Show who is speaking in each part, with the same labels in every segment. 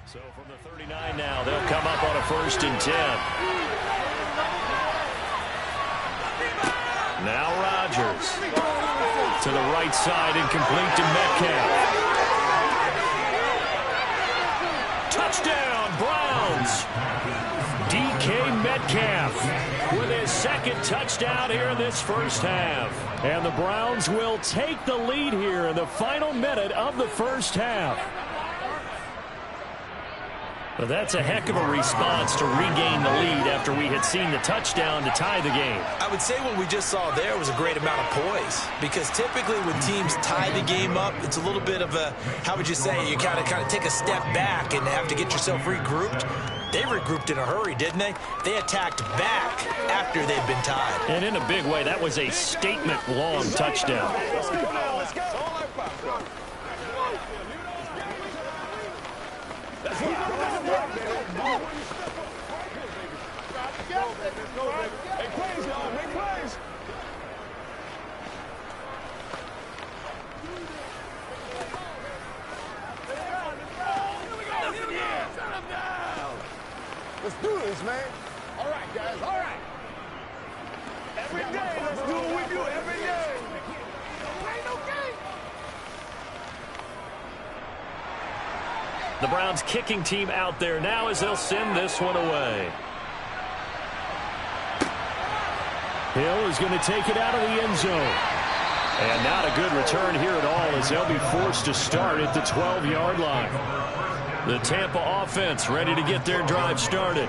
Speaker 1: So from the 39 now, they'll come up on a 1st and 10. Now Rodgers to the right side, incomplete to Metcalf. Touchdown, Browns. DK Metcalf with his 2nd touchdown here in this first half. And the Browns will take the lead here in the final minute of the first half. But that's a heck of a response to regain the lead after we had seen the touchdown to tie the game.
Speaker 2: I would say what we just saw there was a great amount of poise, because typically when teams tie the game up, it's a little bit of a, how would you say, you kind of take a step back and have to get yourself regrouped. They regrouped in a hurry, didn't they? They attacked back after they'd been tied.
Speaker 1: And in a big way, that was a statement-long touchdown.
Speaker 3: Let's go. Make plays, y'all. Make plays. Let's do this, man. All right, guys. All right. Every day, let's do what we do every day.
Speaker 1: The Browns kicking team out there now as they'll send this one away. Hill is going to take it out of the end zone. And not a good return here at all as they'll be forced to start at the 12-yard line. The Tampa offense ready to get their drive started.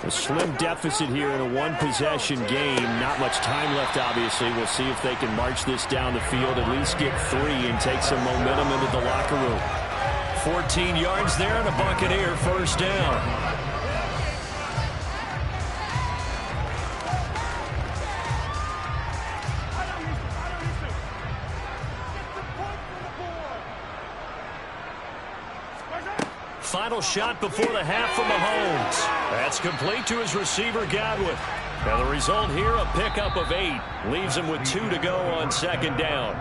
Speaker 1: A slim deficit here in a one-possession game. Not much time left, obviously. We'll see if they can march this down the field, at least get 3 and take some momentum into the locker room. 14 yards there and a Buccaneer first down. Final shot before the half from Mahomes. That's complete to his receiver, Godwin. Now the result here, a pickup of 8. Leaves him with 2 to go on 2nd down.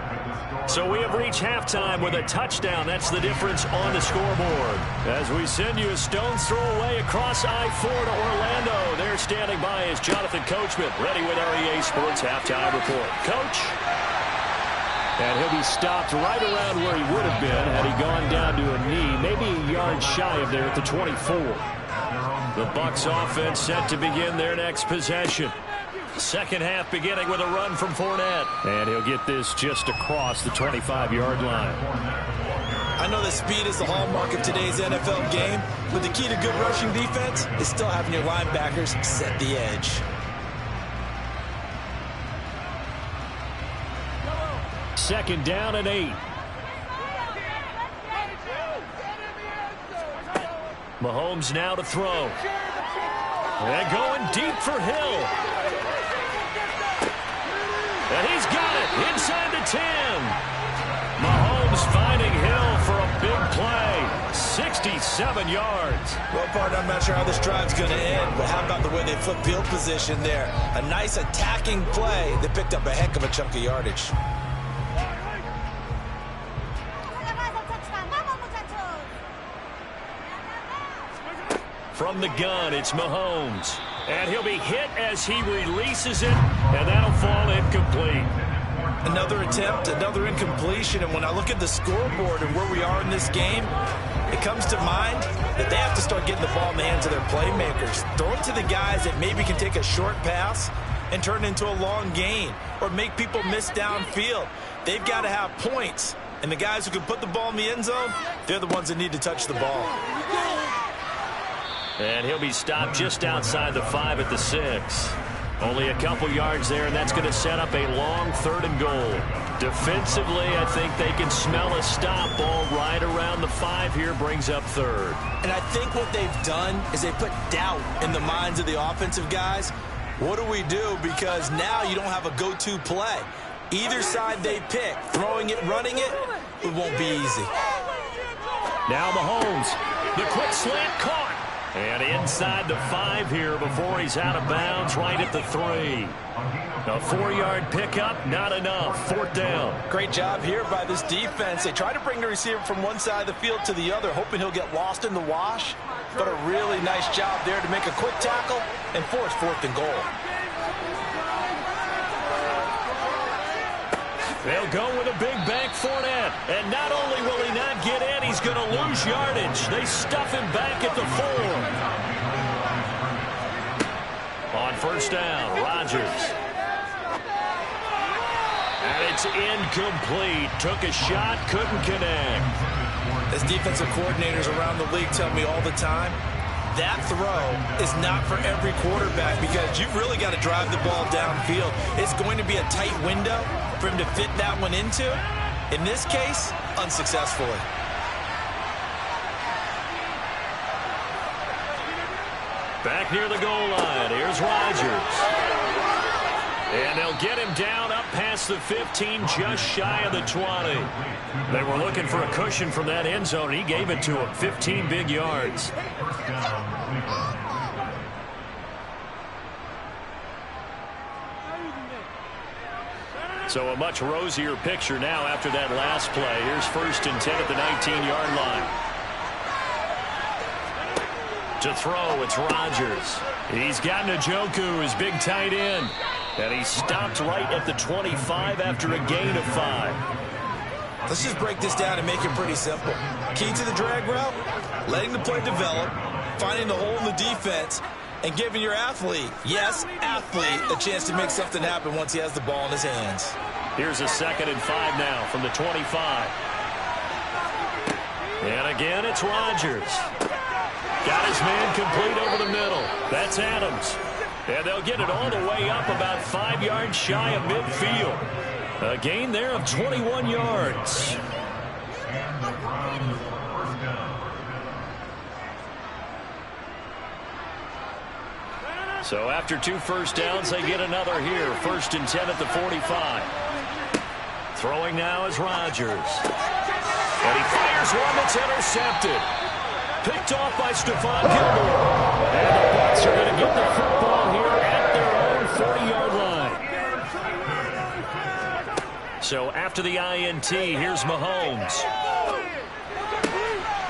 Speaker 1: So we have reached halftime with a touchdown. That's the difference on the scoreboard. As we send you a stone's throw away across I-4 to Orlando. There standing by is Jonathan Coachman, ready with our EA Sports Halftime Report. Coach? And he'll be stopped right around where he would have been had he gone down to a knee, maybe a yard shy of there at the 24. The Bucs offense set to begin their next possession. Second half beginning with a run from Fournette. And he'll get this just across the 25-yard line.
Speaker 2: I know that speed is the hallmark of today's NFL game, but the key to good rushing defense is still having your linebackers set the edge.
Speaker 1: Second down and 8. Mahomes now to throw. And going deep for Hill. And he's got it inside the 10. Mahomes finding Hill for a big play. 67 yards.
Speaker 2: Well, partner, I'm not sure how this drive's going to end, but how about the way they flip field position there? A nice attacking play. They picked up a heck of a chunk of yardage.
Speaker 1: From the gun, it's Mahomes. And he'll be hit as he releases it, and that'll fall incomplete.
Speaker 2: Another attempt, another incompletion, and when I look at the scoreboard and where we are in this game, it comes to mind that they have to start getting the ball in the hands of their playmakers. Throw it to the guys that maybe can take a short pass and turn it into a long gain or make people miss downfield. They've got to have points, and the guys who can put the ball in the end zone, they're the ones that need to touch the ball.
Speaker 1: And he'll be stopped just outside the 5 at the 6. Only a couple yards there, and that's going to set up a long 3rd and goal. Defensively, I think they can smell a stop. Ball right around the 5 here, brings up 3rd.
Speaker 2: And I think what they've done is they put doubt in the minds of the offensive guys. What do we do? Because now you don't have a go-to play. Either side they pick, throwing it, running it, it won't be easy.
Speaker 1: Now Mahomes, the quick slant caught. And inside the 5 here before he's out of bounds, right at the 3. A 4-yard pickup, not enough. 4th down.
Speaker 2: Great job here by this defense. They try to bring the receiver from one side of the field to the other, hoping he'll get lost in the wash. But a really nice job there to make a quick tackle and force 4th and goal.
Speaker 1: They'll go with a big bank Fournette. And not only will he not get in, he's going to lose yardage. They stuff him back at the 4. On 1st down, Rodgers. And it's incomplete. Took a shot, couldn't connect.
Speaker 2: As defensive coordinators around the league tell me all the time, that throw is not for every quarterback because you've really got to drive the ball downfield. It's going to be a tight window for him to fit that one into. In this case, unsuccessfully.
Speaker 1: Back near the goal line, here's Rodgers. And they'll get him down up past the 15, just shy of the 20. They were looking for a cushion from that end zone. He gave it to him, 15 big yards. So a much rosier picture now after that last play. Here's 1st and 10 at the 19-yard line. To throw, it's Rodgers. He's got Njoku, his big tight end. And he stopped right at the 25 after a gain of 5.
Speaker 2: Let's just break this down and make it pretty simple. Key to the drag route, letting the play develop, finding the hole in the defense, and giving your athlete, yes, athlete, a chance to make something happen once he has the ball in his hands.
Speaker 1: Here's a 2nd and 5 now from the 25. And again, it's Rodgers. Got his man complete over the middle. That's Adams. And they'll get it all the way up about 5 yards shy of midfield. A gain there of 21 yards. So after 2 first downs, they get another here. 1st and 10 at the 45. Throwing now is Rodgers. And he fires one that's intercepted. Picked off by Stephon Gilmore. And the Bucs are going to get the football here at their own 40-yard line. So after the INT, here's Mahomes.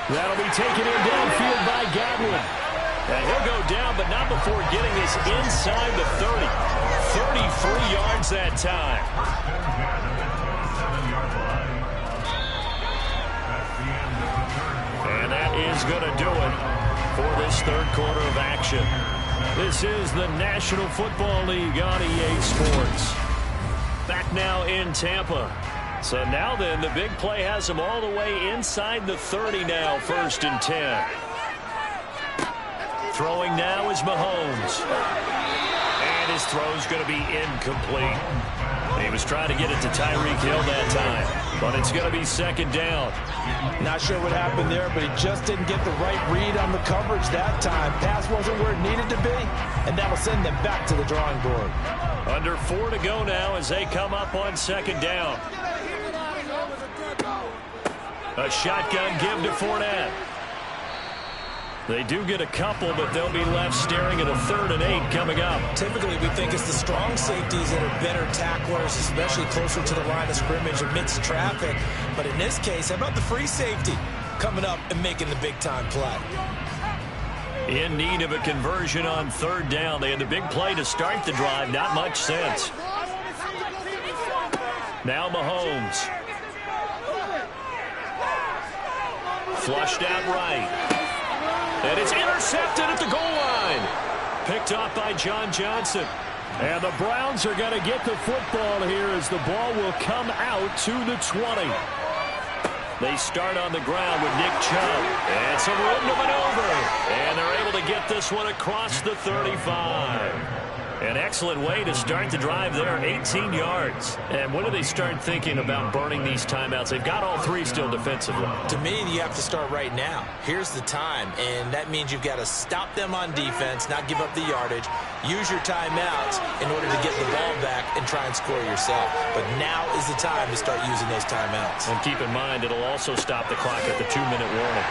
Speaker 1: That'll be taken in downfield by Godwin. And he'll go down, but not before getting this inside the 30. 33 yards that time. And that is going to do it for this 3rd quarter of action. This is the National Football League on EA Sports. Back now in Tampa. So now then, the big play has them all the way inside the 30 now, 1st and 10. Throwing now is Mahomes. And his throw's going to be incomplete. He was trying to get it to Tyreek Hill that time. But it's going to be 2nd down.
Speaker 2: Not sure what happened there, but he just didn't get the right read on the coverage that time. Pass wasn't where it needed to be, and that'll send them back to the drawing board.
Speaker 1: Under 4 to go now as they come up on 2nd down. A shotgun give to Fournette. They do get a couple, but they'll be left staring at a 3rd and 8 coming up.
Speaker 2: Typically, we think it's the strong safeties that are better tacklers, especially closer to the line of scrimmage amidst traffic. But in this case, how about the free safety coming up and making the big-time play?
Speaker 1: In need of a conversion on 3rd down. They had the big play to start the drive. Not much sense. Now Mahomes. Flushed out right. And it's intercepted at the goal line. Picked off by John Johnson. And the Browns are going to get the football here as the ball will come out to the 20. They start on the ground with Nick Chubb. And some room to maneuver. And they're able to get this one across the 35. An excellent way to start the drive there, 18 yards. And when do they start thinking about burning these timeouts? They've got all 3 still defensively.
Speaker 2: To me, you have to start right now. Here's the time, and that means you've got to stop them on defense, not give up the yardage, use your timeouts in order to get the ball back and try and score yourself. But now is the time to start using those timeouts.
Speaker 1: And keep in mind, it'll also stop the clock at the 2-minute warning.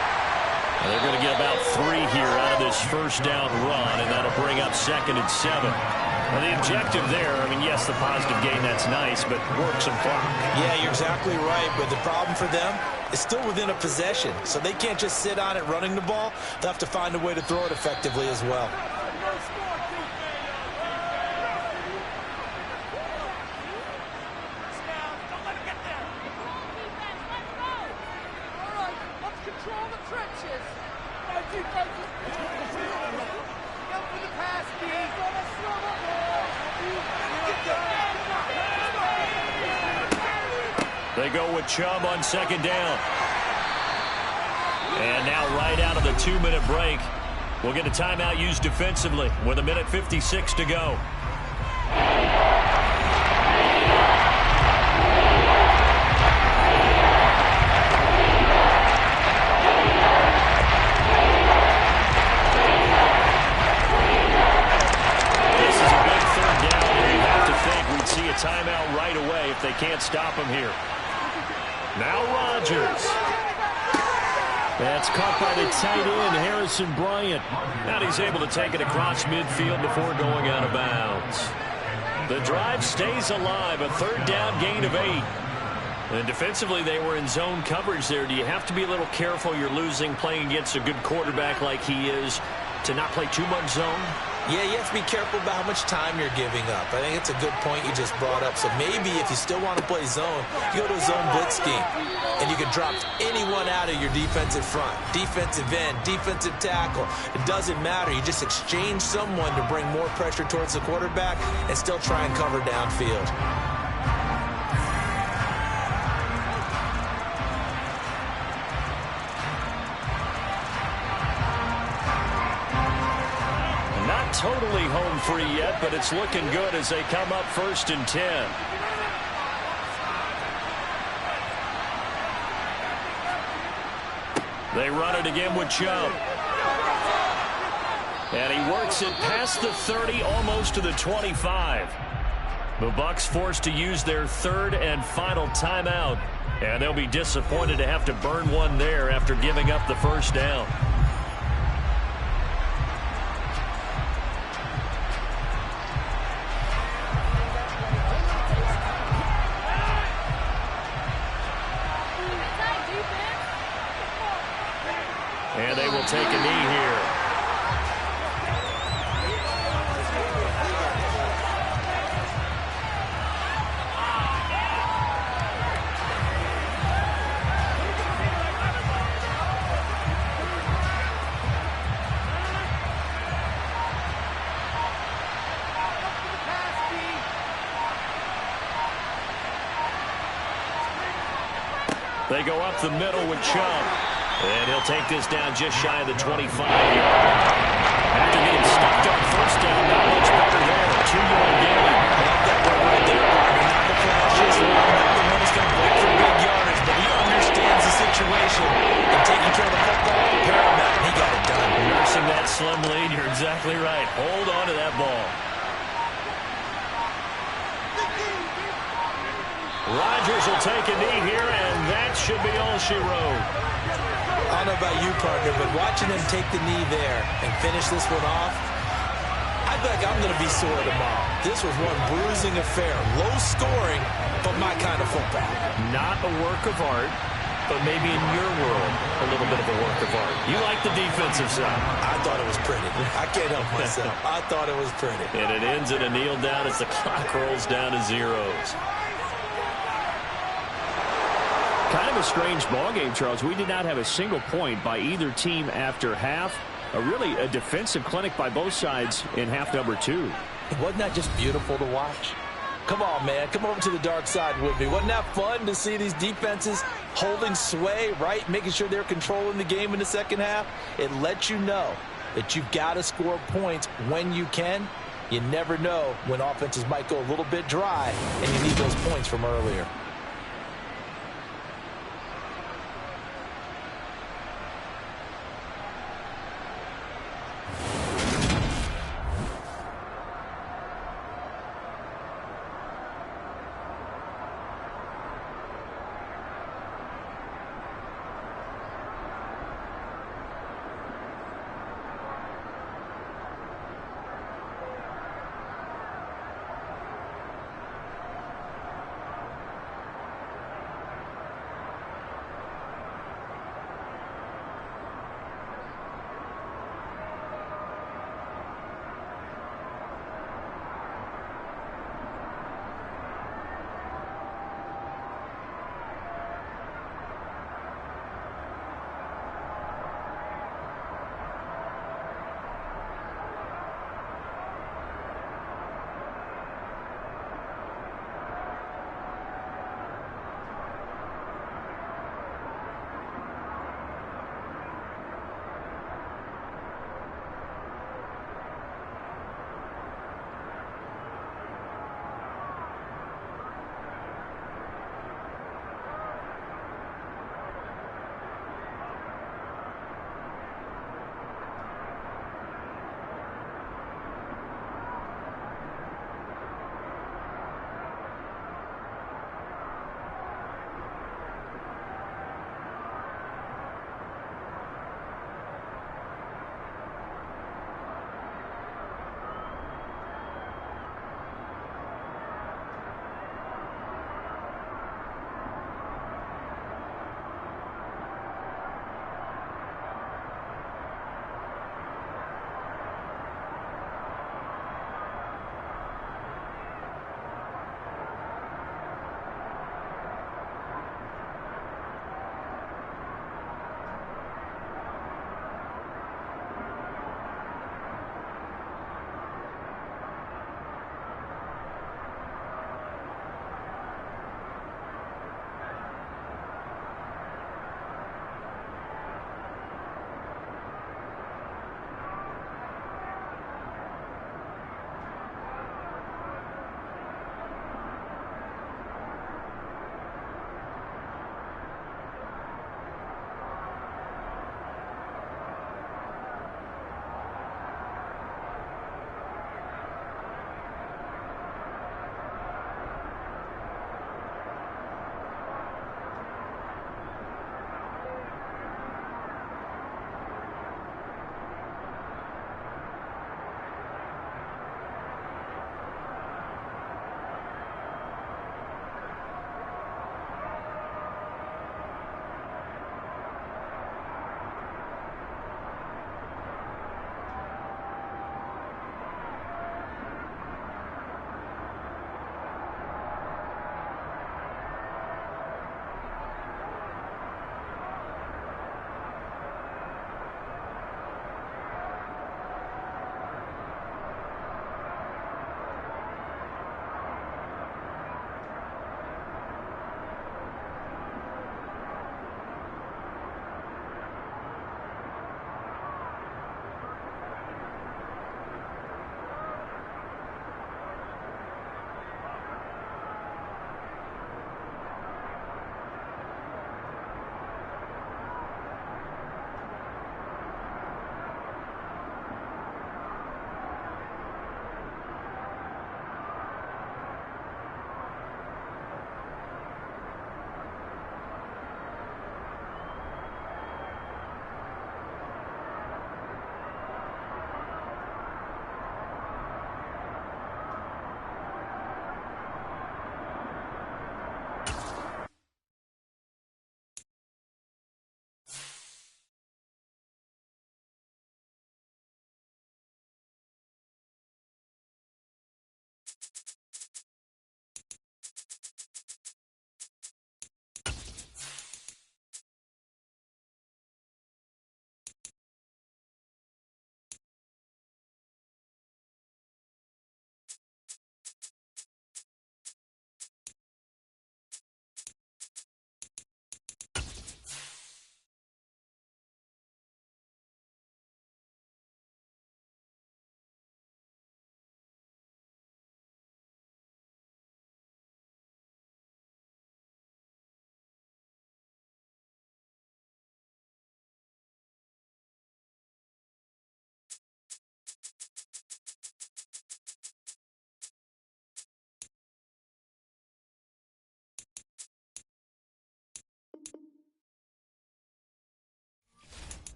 Speaker 1: And they're going to get about 3 here out of this first down run, and that'll bring up 2nd and 7. Well, the objective there, I mean, yes, the positive gain, that's nice, but work some clock.
Speaker 2: Yeah, you're exactly right, but the problem for them is still within a possession, so they can't just sit on it running the ball. They'll have to find a way to throw it effectively as well.
Speaker 1: They go with Chubb on 2nd down. And now right out of the 2-minute break, we'll get a timeout used defensively with 1:56 to go. This is a big 3rd down, and you have to think we'd see a timeout right away if they can't stop him here. Now Rodgers. That's caught by the tight end, Harrison Bryant. Now he's able to take it across midfield before going out of bounds. The drive stays alive, a 3rd down gain of 8. And defensively, they were in zone coverage there. Do you have to be a little careful? You're losing, playing against a good quarterback like he is, to not play too much zone?
Speaker 2: Yeah, you have to be careful about how much time you're giving up. I think it's a good point you just brought up. So maybe if you still want to play zone, you go to a zone blitz scheme. And you can drop anyone out of your defensive front. Defensive end, defensive tackle. It doesn't matter. You just exchange someone to bring more pressure towards the quarterback and still try and cover downfield.
Speaker 1: Totally home free yet, but it's looking good as they come up 1st and 10. They run it again with Chubb. And he works it past the 30, almost to the 25. The Bucs forced to use their 3rd and final timeout, and they'll be disappointed to have to burn one there after giving up the 1st down. And they will take a knee here. They go up the middle with Chubb. And he'll take this down just shy of the 25-yard. After getting stuffed on 1st down, not much better there. A 2-yard gain.
Speaker 2: I like that one right there, partner. Not the flashiest one, not the one that's going to break for big yardage, but he understands the situation. And taking care of the football, paramount. He got it done.
Speaker 1: Nursing that slim lead, you're exactly right. Hold on to that ball. Rodgers will take a knee here, and that should be all she wrote.
Speaker 2: I don't know about you, partner, but watching them take the knee there and finish this one off, I feel like I'm going to be sore tomorrow. This was one bruising affair. Low scoring, but my kind of football.
Speaker 1: Not a work of art, but maybe in your world, a little bit of a work of art. You like the defensive side.
Speaker 2: I thought it was pretty. I can't help myself. I thought it was pretty.
Speaker 1: And it ends in a kneel down as the clock rolls down to zeros. Kind of a strange ballgame, Charles. We did not have a single point by either team after half. Really a defensive clinic by both sides in half number 2.
Speaker 2: Wasn't that just beautiful to watch? Come on, man. Come over to the dark side with me. Wasn't that fun to see these defenses holding sway, right? Making sure they're controlling the game in the second half. It lets you know that you've got to score points when you can. You never know when offenses might go a little bit dry, and you need those points from earlier.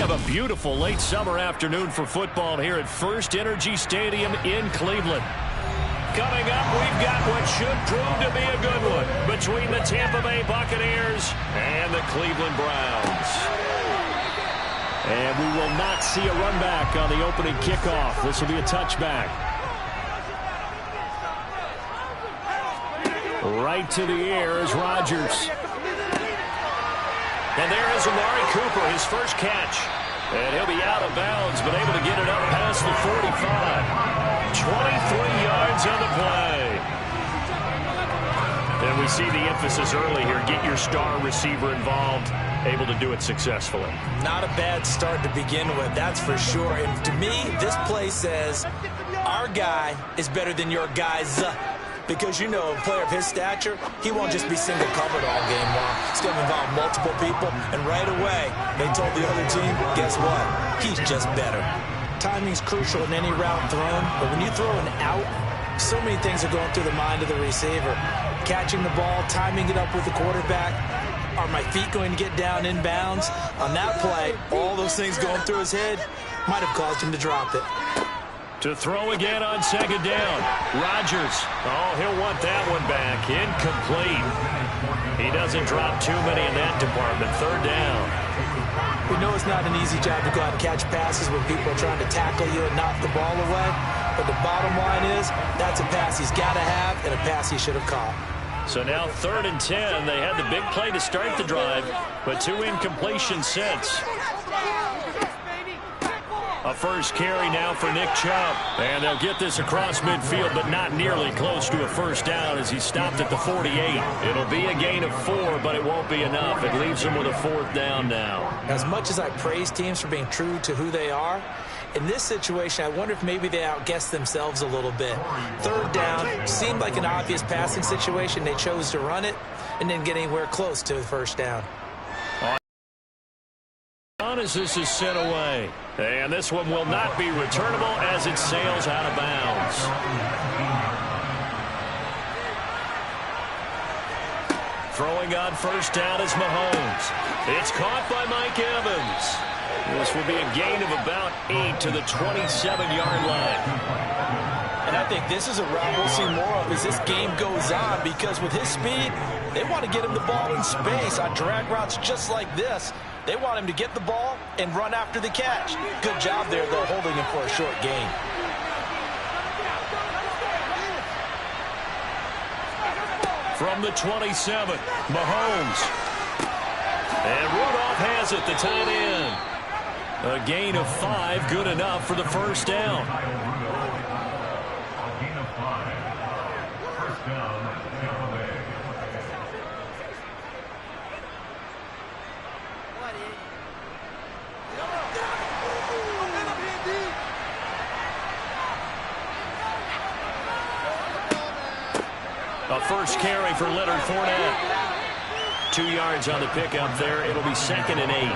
Speaker 1: have a beautiful late summer afternoon for football here at First Energy Stadium in Cleveland. Coming up, we've got what should prove to be a good one between the Tampa Bay Buccaneers and the Cleveland Browns. And we will not see a run back on the opening kickoff. This will be a touchback. Right to the air is Rodgers. And there is Amari Cooper, his first catch. And he'll be out of bounds, but able to get it up past the 45. 23 yards on the play. And we see the emphasis early here. Get your star receiver involved. Able to do it successfully.
Speaker 2: Not a bad start to begin with, that's for sure. And to me, this play says our guy is better than your guys. Because, you know, a player of his stature, he won't just be single covered all game long. It's going to involve multiple people. And right away, they told the other team, guess what? He's just better. Timing's crucial in any route thrown. But when you throw an out, so many things are going through the mind of the receiver. Catching the ball, timing it up with the quarterback. Are my feet going to get down inbounds? On that play, all those things going through his head might have caused him to drop it.
Speaker 1: To throw again on second down. Rodgers. Oh, he'll want that one back. Incomplete. He doesn't drop too many in that department. Third down.
Speaker 2: We know it's not an easy job to go out and catch passes when people are trying to tackle you and knock the ball away. But the bottom line is, that's a pass he's got to have and a pass he should have caught.
Speaker 1: So now 3rd and 10. They had the big play to start the drive, but 2 incompletions since. A first carry now for Nick Chubb. And they'll get this across midfield, but not nearly close to a first down as he stopped at the 48. It'll be a gain of 4, but it won't be enough. It leaves him with a 4th down now.
Speaker 2: As much as I praise teams for being true to who they are, in this situation, I wonder if maybe they outguessed themselves a little bit. 3rd down seemed like an obvious passing situation. They chose to run it and didn't get anywhere close to the first down.
Speaker 1: As this is sent away. And this one will not be returnable as it sails out of bounds. Throwing on first down is Mahomes. It's caught by Mike Evans. This will be a gain of about 8 to the 27-yard line.
Speaker 2: And I think this is a route we'll see more of as this game goes on, because with his speed, they want to get him the ball in space on drag routes just like this. They want him to get the ball and run after the catch. Good job there, though, holding him for a short gain.
Speaker 1: From the 27, Mahomes. And Rudolph has it, the tight end. A gain of 5, good enough for the first down. A first carry for Leonard Fournette. 2 yards on the pickup there. It'll be 2nd and 8.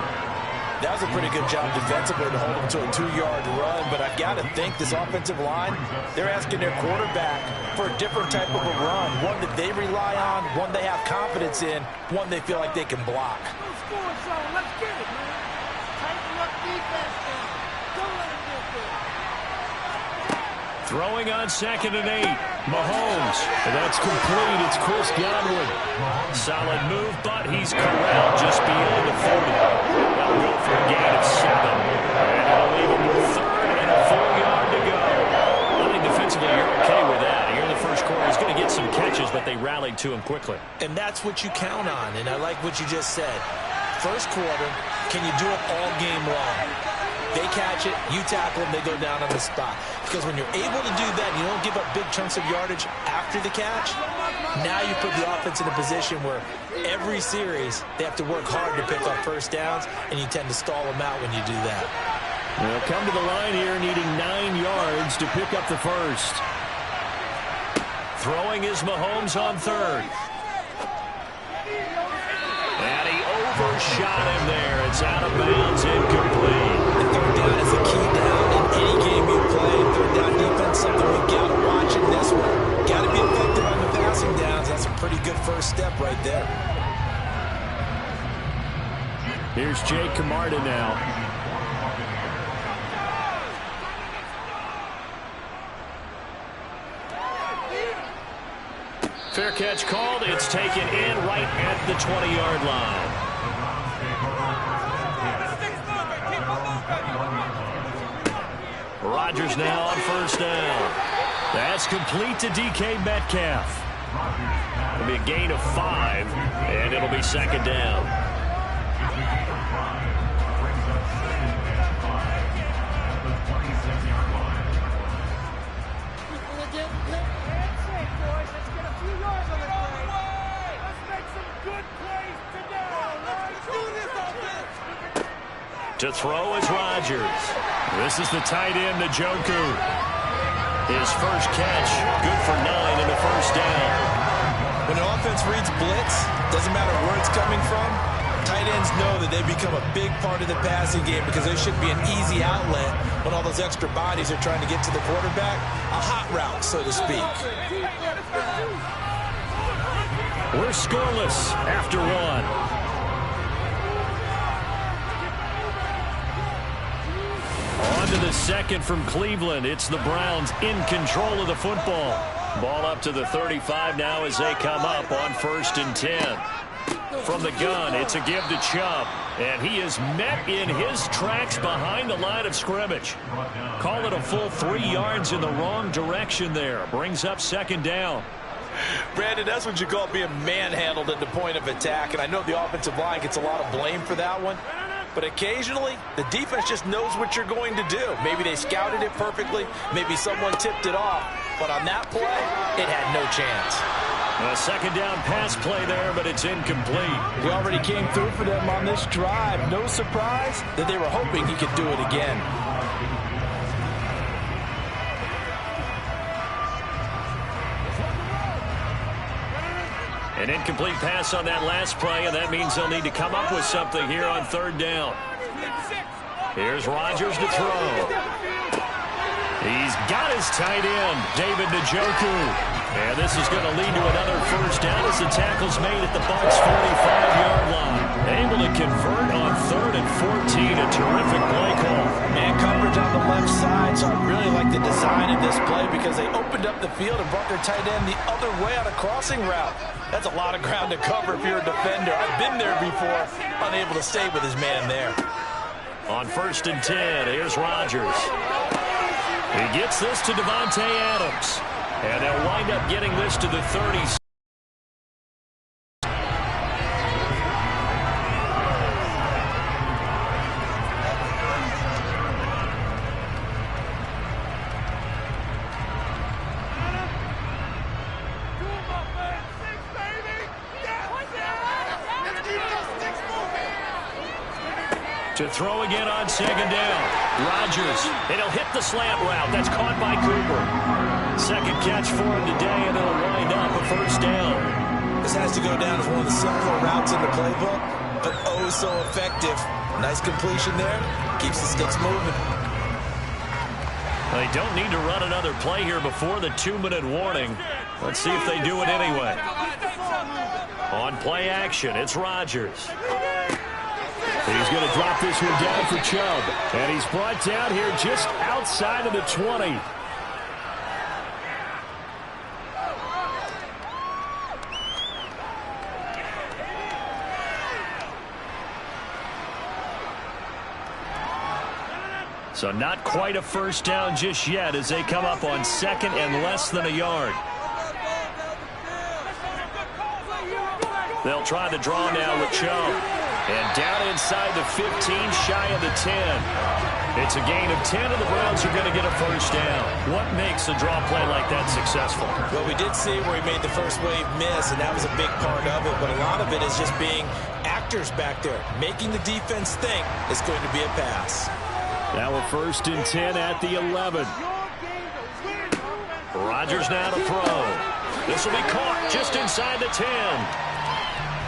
Speaker 2: That was a pretty good job defensively to hold him to a 2-yard run, but I've got to think this offensive line, they're asking their quarterback for a different type of a run, one that they rely on, one they have confidence in, one they feel like they can block.
Speaker 3: Let's get it, man. Tighten up defense, man. Don't let him get there.
Speaker 1: Throwing on 2nd and 8. Mahomes. That's complete. It's Chris Godwin. Solid move, but he's corralled just beyond the 40. That'll go for a gain of 7. And that'll leave him with 3rd and a 4-yard to go. I think defensively you're okay with that. Here in the first quarter, he's going to get some catches, but they rallied to him quickly.
Speaker 2: And that's what you count on, and I like what you just said. First quarter, can you do it all game long? They catch it, you tackle them, they go down on the spot. Because when you're able to do that and you don't give up big chunks of yardage after the catch, now you put the offense in a position where every series they have to work hard to pick up first downs, and you tend to stall them out when you do that.
Speaker 1: They'll come to the line here needing 9 yards to pick up the first. Throwing is Mahomes on 3rd. And he overshot him there. It's out of bounds, incomplete.
Speaker 2: And 3rd down is a key down in any game you play. 3rd down defense, something we've got to watch in this one. Got to be effective on the passing downs. That's a pretty good first step right there.
Speaker 1: Here's Jake Camarda now. Fair catch called. It's taken in right at the 20-yard line. Rodgers now on first down. That's complete to DK Metcalf. It'll be a gain of 5, and it'll be second down. To throw is Rodgers. This is the tight end, Njoku. His first catch, good for 9 and a first down.
Speaker 2: When the offense reads blitz, doesn't matter where it's coming from, tight ends know that they become a big part of the passing game because they should be an easy outlet when all those extra bodies are trying to get to the quarterback. A hot route, so to speak.
Speaker 1: We're scoreless after 1. On to the second from Cleveland. It's the Browns in control of the football. Ball up to the 35 now as they come up on 1st and 10. From the gun, it's a give to Chubb. And he is met in his tracks behind the line of scrimmage. Call it a full 3 yards in the wrong direction there. Brings up second down.
Speaker 2: Brandon, that's what you call being manhandled at the point of attack. And I know the offensive line gets a lot of blame for that one. But occasionally, the defense just knows what you're going to do. Maybe they scouted it perfectly. Maybe someone tipped it off. But on that play, it had no chance.
Speaker 1: A second down pass play there, but it's incomplete.
Speaker 2: He already came through for them on this drive. No surprise that they were hoping he could do it again.
Speaker 1: An incomplete pass on that last play, and that means they'll need to come up with something here on 3rd down. Here's Rodgers to throw. He's got his tight end, David Njoku. And this is going to lead to another first down as the tackle's made at the Bucs' 45-yard line. Able to convert on 3rd and 14. A terrific play call.
Speaker 2: Man coverage on the left side, so I really like the design of this play because they opened up the field and brought their tight end the other way on a crossing route. That's a lot of ground to cover if you're a defender. I've been there before, unable to stay with his man there.
Speaker 1: On 1st and 10, here's Rodgers. He gets this to Davante Adams. And they'll wind up getting this to the 30. To throw again on second down. Rodgers, and he'll hit the slant route. That's caught by Cooper. Second catch for him today, and it'll wind up a first down.
Speaker 2: This has to go down as one of the simpler routes in the playbook, but oh so effective. Nice completion there. Keeps the sticks moving.
Speaker 1: They don't need to run another play here before the 2-minute warning. Let's see if they do it anyway. On play action, it's Rodgers. He's going to drop this one down for Chubb. And he's brought down here just outside of the 20. So not quite a first down just yet as they come up on 2nd and less than a yard. They'll try to draw now with Chubb. And down inside the 15, shy of the 10. It's a gain of 10, and the Browns are going to get a first down. What makes a draw play like that successful?
Speaker 2: Well, we did see where he made the first wave miss, and that was a big part of it. But a lot of it is just being actors back there, making the defense think it's going to be a pass.
Speaker 1: Now a 1st and 10 at the 11. Rodgers now to throw. This will be caught just inside the 10.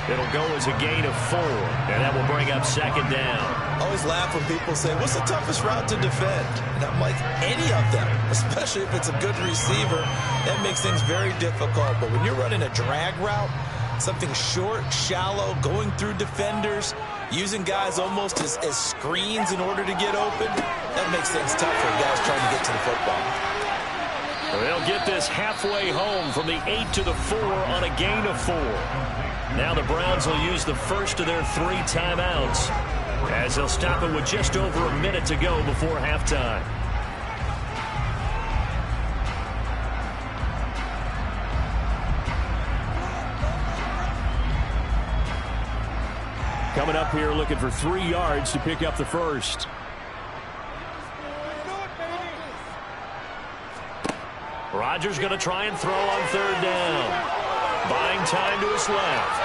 Speaker 1: It'll go as a gain of 4, and that will bring up second down.
Speaker 2: I always laugh when people say, what's the toughest route to defend? And I'm like, any of them, especially if it's a good receiver. That makes things very difficult. But when you're running a drag route, something short, shallow, going through defenders, using guys almost as screens in order to get open, that makes things tough for guys trying to get to the football.
Speaker 1: They'll get this halfway home from the 8 to the 4 on a gain of 4. Now the Browns will use the first of their 3 timeouts as they'll stop it with just over a minute to go before halftime. Coming up here looking for 3 yards to pick up the first. Rodgers going to try and throw on 3rd down. Buying time to his left.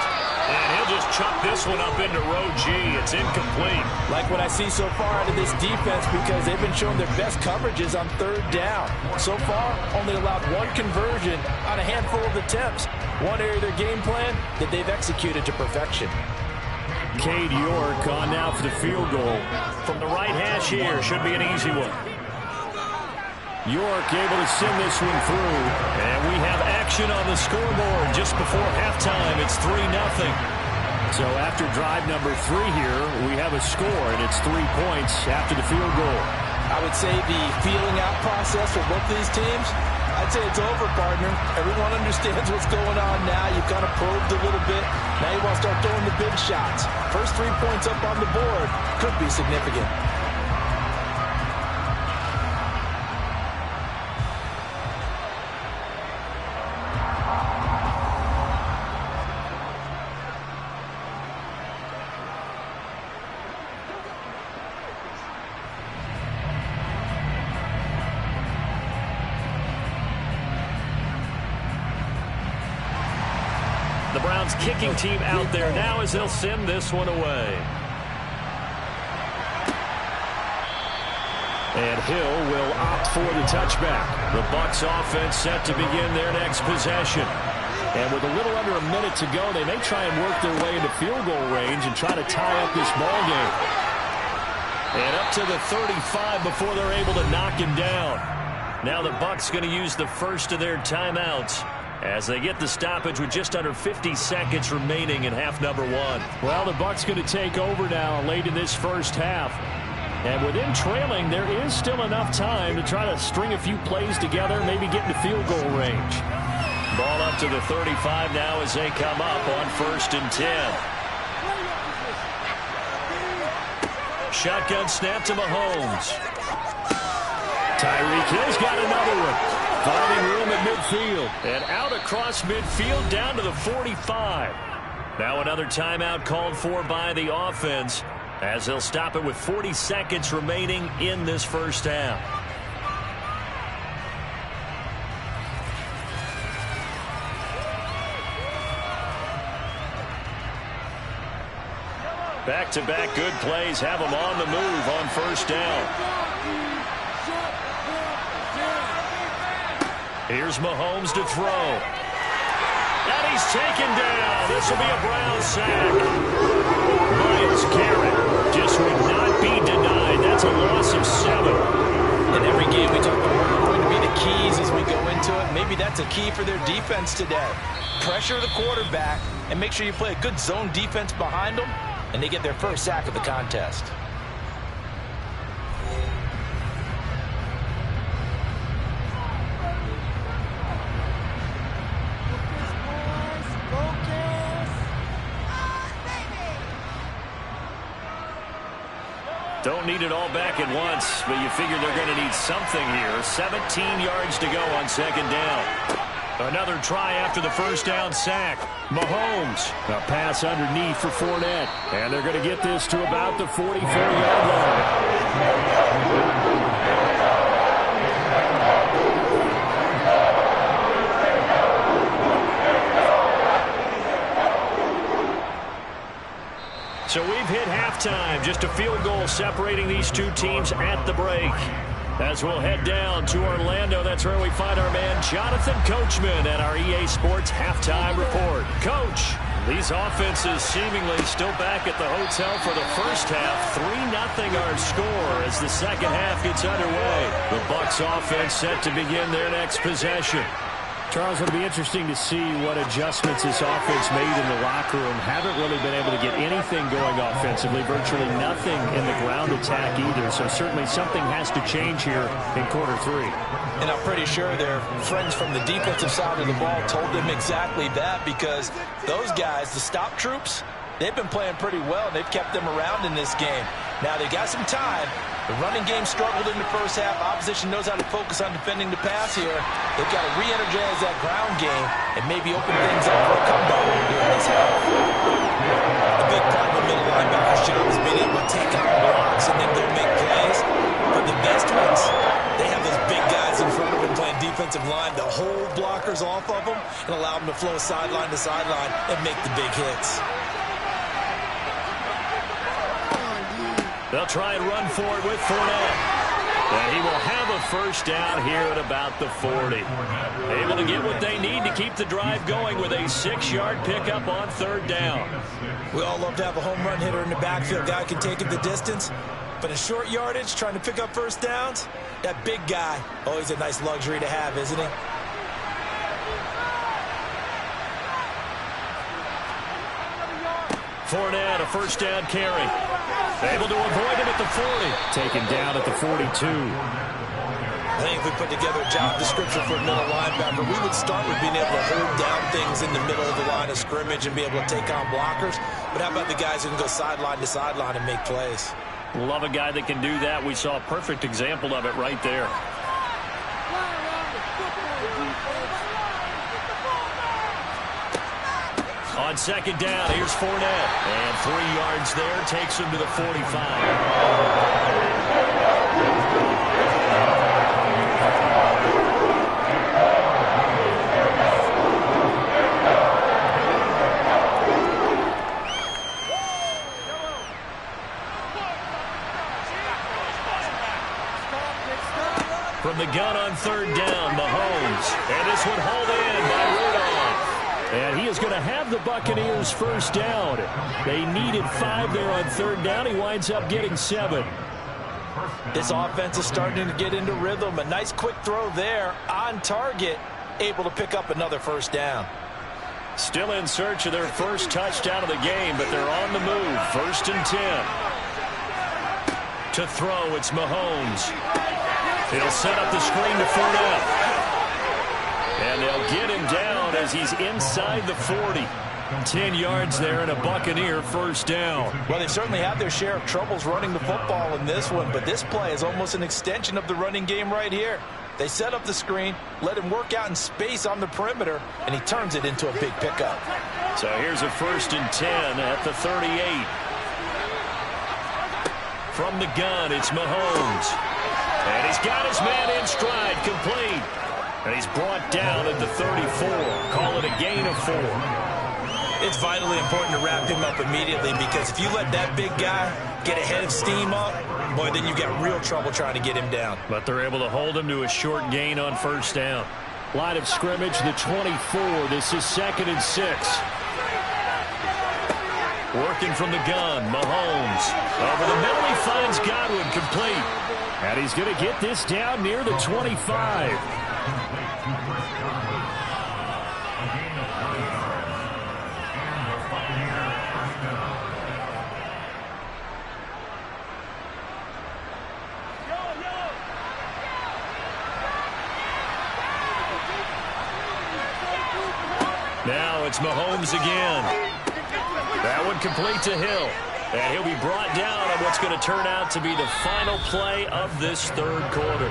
Speaker 1: And he'll just chuck this one up into row G. It's incomplete.
Speaker 2: Like what I see so far out of this defense, because they've been showing their best coverages on 3rd down. So far, only allowed 1 conversion on a handful of attempts. One area of their game plan that they've executed to perfection.
Speaker 1: Cade York on now for the field goal. From the right hash here, should be an easy one. York able to send this one through. And we have action on the scoreboard just before halftime. It's 3-0. So after drive number 3 here, we have a score, and it's 3 points after the field goal.
Speaker 2: I would say the feeling out process for both of these teams, I'd say it's over, partner. Everyone understands what's going on now. You've kind of probed a little bit. Now you want to start throwing the big shots. First 3 points up on the board could be significant.
Speaker 1: The Browns kicking team out there now as they'll send this one away. And Hill will opt for the touchback. The Bucs offense set to begin their next possession. And with a little under a minute to go, they may try and work their way into field goal range and try to tie up this ball game. And up to the 35 before they're able to knock him down. Now the Bucs going to use the first of their timeouts as they get the stoppage with just under 50 seconds remaining in half number 1. Well, the Bucs going to take over now late in this first half. And with them trailing, there is still enough time to try to string a few plays together, maybe get into field goal range. Ball up to the 35 now as they come up on 1st and 10. Shotgun snap to Mahomes. Tyreek Hill's got another one. Finding room at midfield. And out across midfield down to the 45. Now another timeout called for by the offense as they'll stop it with 40 seconds remaining in this first half. Back-to-back good plays have them on the move on 1st down. Here's Mahomes to throw. And he's taken down. This will be a Brown sack. Myles Garrett just would not be denied. That's a loss of 7.
Speaker 2: In every game we talk about what are going to be the keys as we go into it. Maybe that's a key for their defense today. Pressure the quarterback and make sure you play a good zone defense behind them, and they get their first sack of the contest.
Speaker 1: Don't need it all back at once, but you figure they're going to need something here. 17 yards to go on 2nd down. Another try after the 1st down sack. Mahomes, a pass underneath for Fournette. And they're going to get this to about the 44-yard line. So we've hit halftime. Just a field goal separating these two teams at the break. As we'll head down to Orlando, that's where we find our man Jonathan Coachman at our EA Sports Halftime Report. Coach, these offenses seemingly still back at the hotel for the first half. 3-0 our score as the second half gets underway. The Bucs offense set to begin their next possession. Charles, it'll be interesting to see what adjustments this offense made in the locker room. Haven't really been able to get anything going offensively, virtually nothing in the ground attack either. So certainly something has to change here in quarter 3.
Speaker 2: And I'm pretty sure their friends from the defensive side of the ball told them exactly that, because those guys, the stop troops, they've been playing pretty well, and they've kept them around in this game. Now, they got some time. The running game struggled in the first half. Opposition knows how to focus on defending the pass here. They've got to re-energize that ground game and maybe open things up for a comeback here in this half. The big part of the middle linebacker's job is being able to take on blocks and then go make plays. But the best ones, they have those big guys in front of them playing defensive line to hold blockers off of them and allow them to flow sideline to sideline and make the big hits.
Speaker 1: They'll try and run for it with Fournette. And he will have a first down here at about the 40. Able to get what they need to keep the drive going with a 6-yard pickup on 3rd down.
Speaker 2: We all love to have a home run hitter in the backfield. Guy can take it the distance. But in short yardage, trying to pick up first downs, that big guy, always a nice luxury to have, isn't he?
Speaker 1: Fournette, a first down carry. Able to avoid him at the 40. Taken down at the 42.
Speaker 2: I think if we put together a job description for a middle linebacker, we would start with being able to hold down things in the middle of the line of scrimmage and be able to take on blockers. But how about the guys who can go sideline to sideline and make plays?
Speaker 1: Love a guy that can do that. We saw a perfect example of it right there. On 2nd down, here's Fournette. And 3 yards there, takes him to the 45. From the gun on 3rd down, Mahomes. And this one hauled in by Rudolph. And he is going to have the Buccaneers first down. They needed 5 there on 3rd down. He winds up getting 7.
Speaker 2: This offense is starting to get into rhythm. A nice quick throw there on target. Able to pick up another first down.
Speaker 1: Still in search of their first touchdown of the game, but they're on the move. 1st and 10. To throw, it's Mahomes. He'll set up the screen to Fournette. And they'll get him down as he's inside the 40. 10 yards there and a Buccaneer first down.
Speaker 2: Well, they certainly have their share of troubles running the football in this one, but this play is almost an extension of the running game right here. They set up the screen, let him work out in space on the perimeter, and he turns it into a big pickup.
Speaker 1: So here's a 1st and 10 at the 38. From the gun, it's Mahomes. And he's got his man in stride, complete. And he's brought down at the 34. Call it a gain of 4.
Speaker 2: It's vitally important to wrap him up immediately, because if you let that big guy get ahead of steam up, boy, then you've got real trouble trying to get him down.
Speaker 1: But they're able to hold him to a short gain on first down. Line of scrimmage, the 24. This is 2nd and 6. Working from the gun, Mahomes. Over the middle, he finds Godwin, complete. And he's going to get this down near the 25. Now it's Mahomes again. That one complete to Hill. And he'll be brought down on what's going to turn out to be the final play of this 3rd quarter.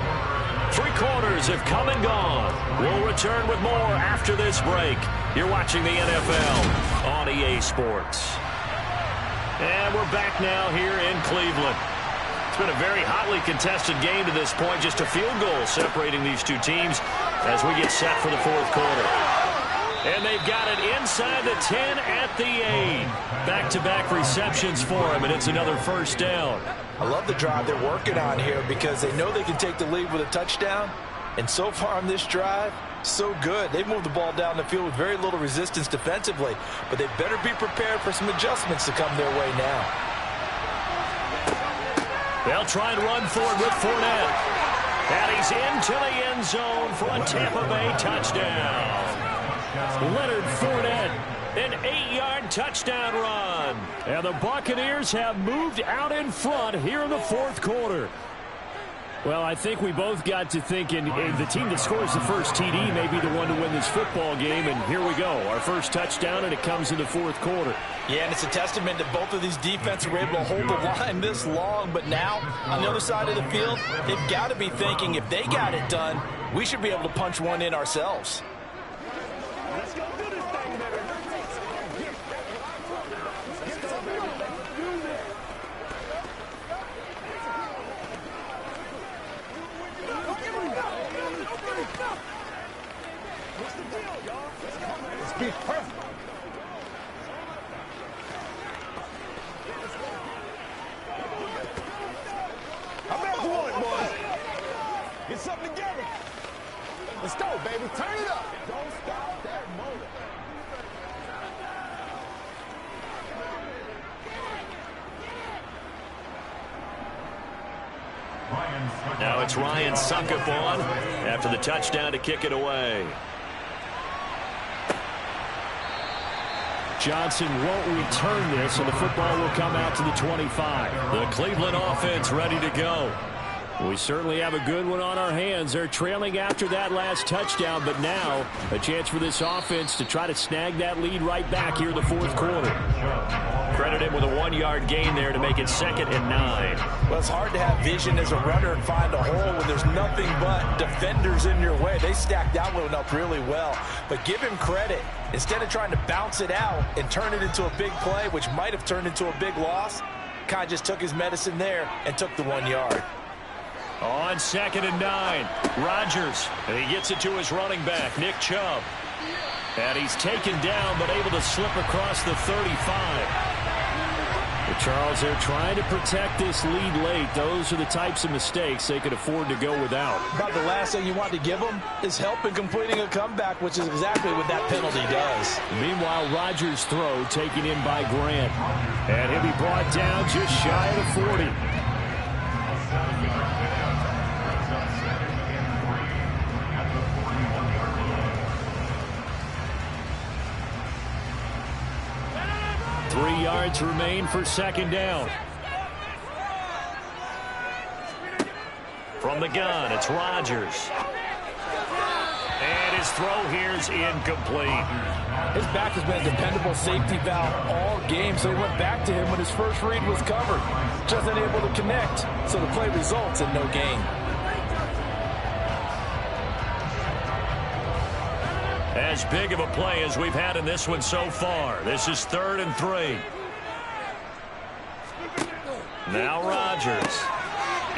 Speaker 1: 3 quarters have come and gone. We'll return with more after this break. You're watching the NFL on EA Sports. And we're back now here in Cleveland. It's been a very hotly contested game to this point. Just a field goal separating these two teams as we get set for the 4th quarter. And they've got it inside the 10 at the 8. Back-to-back receptions for him, and it's another first down.
Speaker 2: I love the drive they're working on here, because they know they can take the lead with a touchdown. And so far on this drive, so good. They've moved the ball down the field with very little resistance defensively, but they better be prepared for some adjustments to come their way now.
Speaker 1: They'll try and run for it with Fournette. And he's into the end zone for a Tampa Bay touchdown. Leonard Fournette, an 8-yard touchdown run. And the Buccaneers have moved out in front here in the fourth quarter. Well, I think we both got to thinking the team that scores the first TD may be the one to win this football game, and here we go. Our first touchdown, and it comes in the fourth quarter.
Speaker 2: Yeah, and it's a testament that both of these defenses were able to hold the line this long, but now, on the other side of the field, they've got to be thinking if they got it done, we should be able to punch one in ourselves.
Speaker 3: Let's go do this thing, baby. What's the deal, y'all? Let's be perfect. I'm back to one, boys. Get something together. Let's go, baby. Turn it up. Don't stop that motor.
Speaker 1: Now it's Ryan Succop on after the touchdown to kick it away. Johnson won't return this, and the football will come out to the 25. The Cleveland offense ready to go. We certainly have a good one on our hands. They're trailing after that last touchdown, but now a chance for this offense to try to snag that lead right back here in the fourth quarter. Credit him with a 1-yard gain there to make it 2nd and 9.
Speaker 2: Well, it's hard to have vision as a runner and find a hole when there's nothing but defenders in your way. They stacked that one up really well. But give him credit. Instead of trying to bounce it out and turn it into a big play, which might have turned into a big loss, kind of just took his medicine there and took the 1 yard.
Speaker 1: On 2nd and 9, Rodgers, and he gets it to his running back, Nick Chubb. And he's taken down, but able to slip across the 35. But Charles, they're trying to protect this lead late. Those are the types of mistakes they could afford to go without.
Speaker 2: About the last thing you want to give them is help in completing a comeback, which is exactly what that penalty does.
Speaker 1: Meanwhile, Rodgers' throw taken in by Grant. And he'll be brought down just shy of the 40. Three yards remain for 2nd down. From the gun, it's Rodgers. And his throw here is incomplete.
Speaker 2: His back has been a dependable safety valve all game, so he went back to him when his first read was covered. Just unable to connect, so the play results in no gain.
Speaker 1: As big of a play as we've had in this one so far. This is 3rd and 3. Now Rodgers.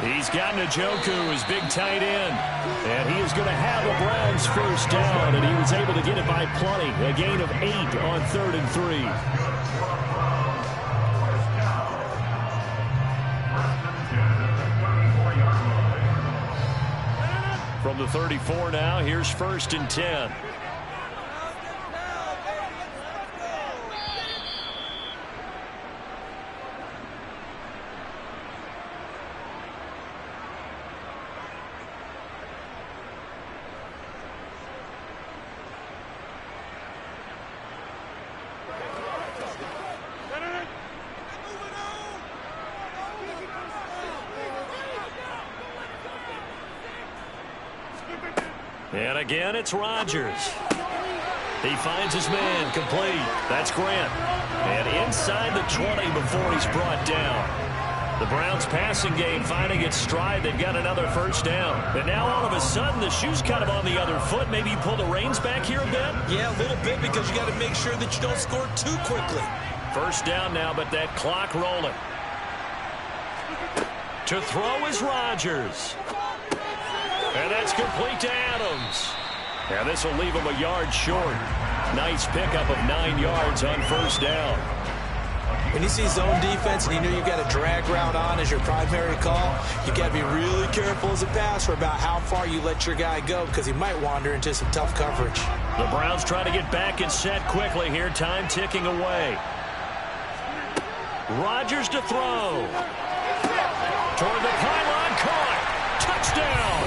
Speaker 1: He's got Njoku, his big tight end. And he is going to have the Browns first down, and he was able to get it by plenty. A gain of 8 on 3rd and 3. From the 34 now, here's 1st and 10. And again, it's Rodgers. He finds his man, complete. That's Grant. And inside the 20 before he's brought down. The Browns passing game finding its stride. They've got another first down. And now all of a sudden the shoe's kind of on the other foot. Maybe you pull the reins back here a bit?
Speaker 2: Yeah, a little bit, because you got to make sure that you don't score too quickly.
Speaker 1: First down now, but that clock rolling. To throw is Rodgers. And that's complete to Adams. And this will leave him a yard short. Nice pickup of 9 yards on first down.
Speaker 2: When you see zone defense and you know you've got a drag route on as your primary call, you got to be really careful as a passer about how far you let your guy go, because he might wander into some tough coverage.
Speaker 1: The Browns try to get back and set quickly here. Time ticking away. Rodgers to throw. Toward the pylon, caught. Touchdown!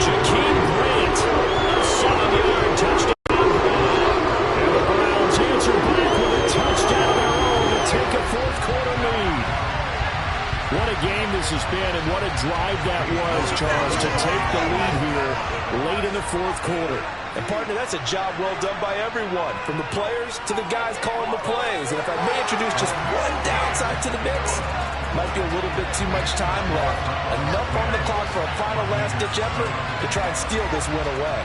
Speaker 1: Jakeem Grant, a 7-yard touchdown grab. And the Browns answer back with a touchdown of their own to take a fourth-quarter lead. What a game this has been, and what a drive that was, Charles, to take the lead here late in the fourth quarter.
Speaker 2: And, partner, that's a job well done by everyone, from the players to the guys calling the plays. And if I may introduce just one downside to the mix, might be a little bit too much time left. Enough on the clock for a final last-ditch effort to try and steal this win away.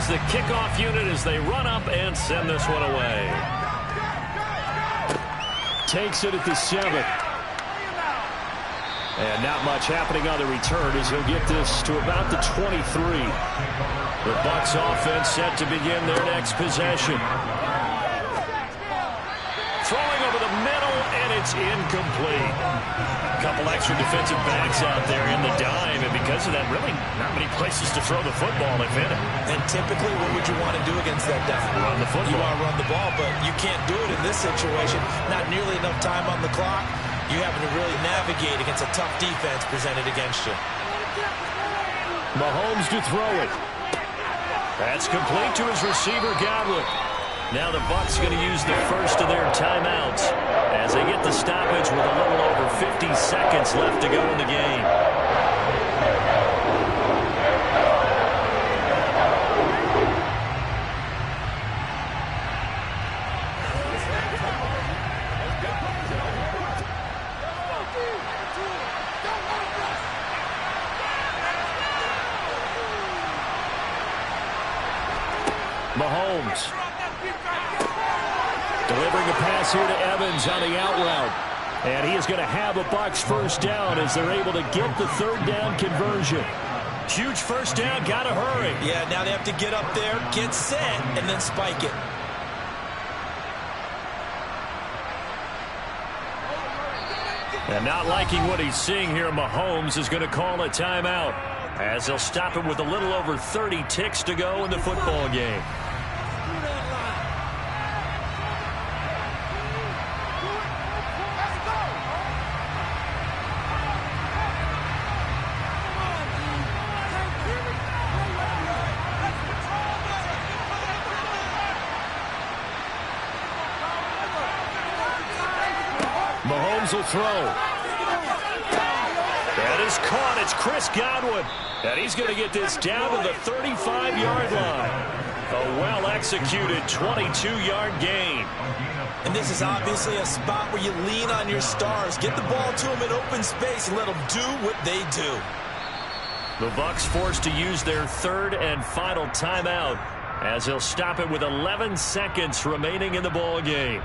Speaker 1: The kickoff unit as they run up and send this one away. Takes it at the 7. And not much happening on the return as he'll get this to about the 23. The Bucs offense set to begin their next possession. Throwing over the middle, and it's incomplete. A couple extra defensive backs out there in the dime, and because of that, really not many places to throw the football, if any.
Speaker 2: And typically, what would you want to do against that dime?
Speaker 1: Run the football.
Speaker 2: You want to run the ball, but you can't do it in this situation. Not nearly enough time on the clock. You having to really navigate against a tough defense presented against you.
Speaker 1: Mahomes to throw it. That's complete to his receiver, Godwin. Now the Bucs going to use the first of their timeouts as they get the stoppage with a little over 50 seconds left to go in the game. Mahomes delivering a pass here to Evans on the out route. And he is going to have a Bucs first down as they're able to get the third down conversion. Huge first down, got to hurry.
Speaker 2: Yeah, now they have to get up there, get set, and then spike it.
Speaker 1: And not liking what he's seeing here, Mahomes is going to call a timeout as they'll stop him with a little over 30 ticks to go in the football game. Mahomes will throw. That is caught. It's Chris Godwin. And he's going to get this down to the 35-yard line. A well-executed 22-yard gain.
Speaker 2: And this is obviously a spot where you lean on your stars. Get the ball to them in open space and let them do what they do.
Speaker 1: The Bucs forced to use their third and final timeout as they'll stop it with 11 seconds remaining in the ball game.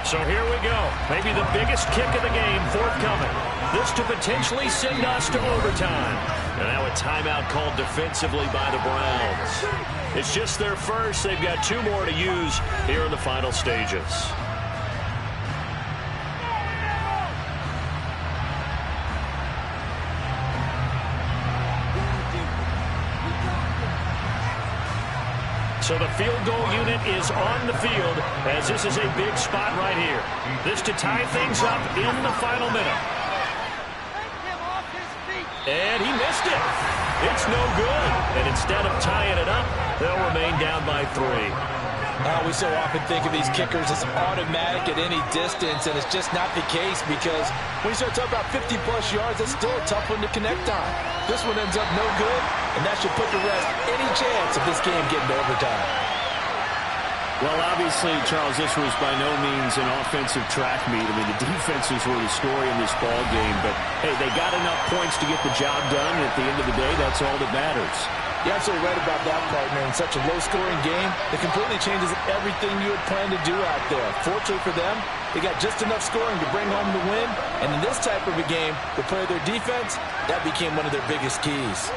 Speaker 1: So here we go. Maybe the biggest kick of the game forthcoming. This to potentially send us to overtime. And now a timeout called defensively by the Browns. It's just their first. They've got 2 more to use here in the final stages. So the field goal unit is on the field as this is a big spot right here. This to tie things up in the final minute. And he missed it. It's no good. And instead of tying it up, they'll remain down by 3.
Speaker 2: We so often think of these kickers as automatic at any distance, and it's just not the case because when you start talking about 50-plus yards, that's still a tough one to connect on. This one ends up no good, and that should put to rest any chance of this game getting to overtime.
Speaker 1: Well, obviously, Charles, this was by no means an offensive track meet. I mean, the defenses were the story in this ball game. But, hey, they got enough points to get the job done. And at the end of the day, that's all that matters.
Speaker 2: You're absolutely right about that, partner. In such a low-scoring game, it completely changes everything you had planned to do out there. Fortunately for them, they got just enough scoring to bring home the win. And in this type of a game, to play their defense, that became one of their biggest keys.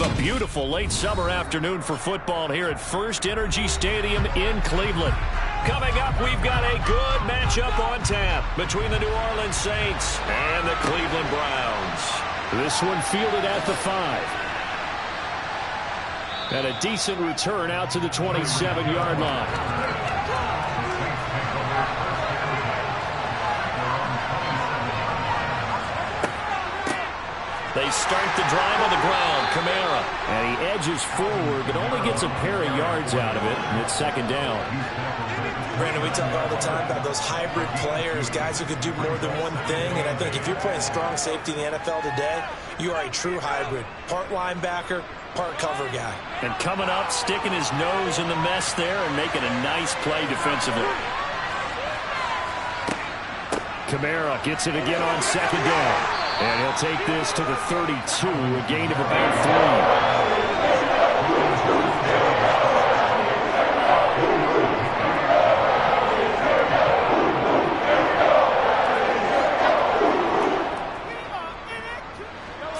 Speaker 1: a beautiful late summer afternoon for football here at First Energy Stadium in Cleveland. Coming up, we've got a good matchup on tap between the New Orleans Saints and the Cleveland Browns. This one fielded at the 5. And a decent return out to the 27-yard line. They start the drive on the ground. Kamara. And he edges forward, but only gets a pair of yards out of it, and it's second down.
Speaker 2: Brandon, we talk all the time about those hybrid players, guys who could do more than one thing. And I think if you're playing strong safety in the NFL today, you are a true hybrid. Part linebacker, part cover guy. And
Speaker 1: coming up, sticking his nose in the mess there and making a nice play defensively. Kamara gets it again on second down. And he'll take this to the 32, a gain of about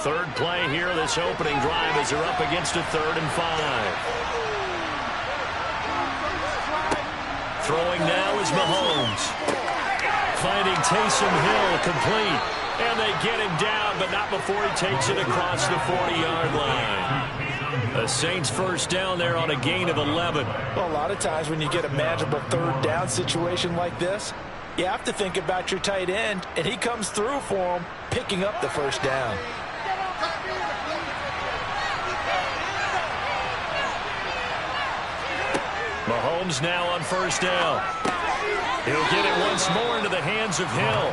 Speaker 1: 3. Third play here, this opening drive as they're up against a 3rd and 5. Throwing now is Mahomes. Finding Taysom Hill complete. And they get him down, but not before he takes it across the 40-yard line. The Saints first down there on a gain of 11.
Speaker 2: Well, a lot of times when you get a manageable 3rd down situation like this, you have to think about your tight end, and he comes through for him, picking up the first down.
Speaker 1: Mahomes now on first down. He'll get it once more into the hands of Hill.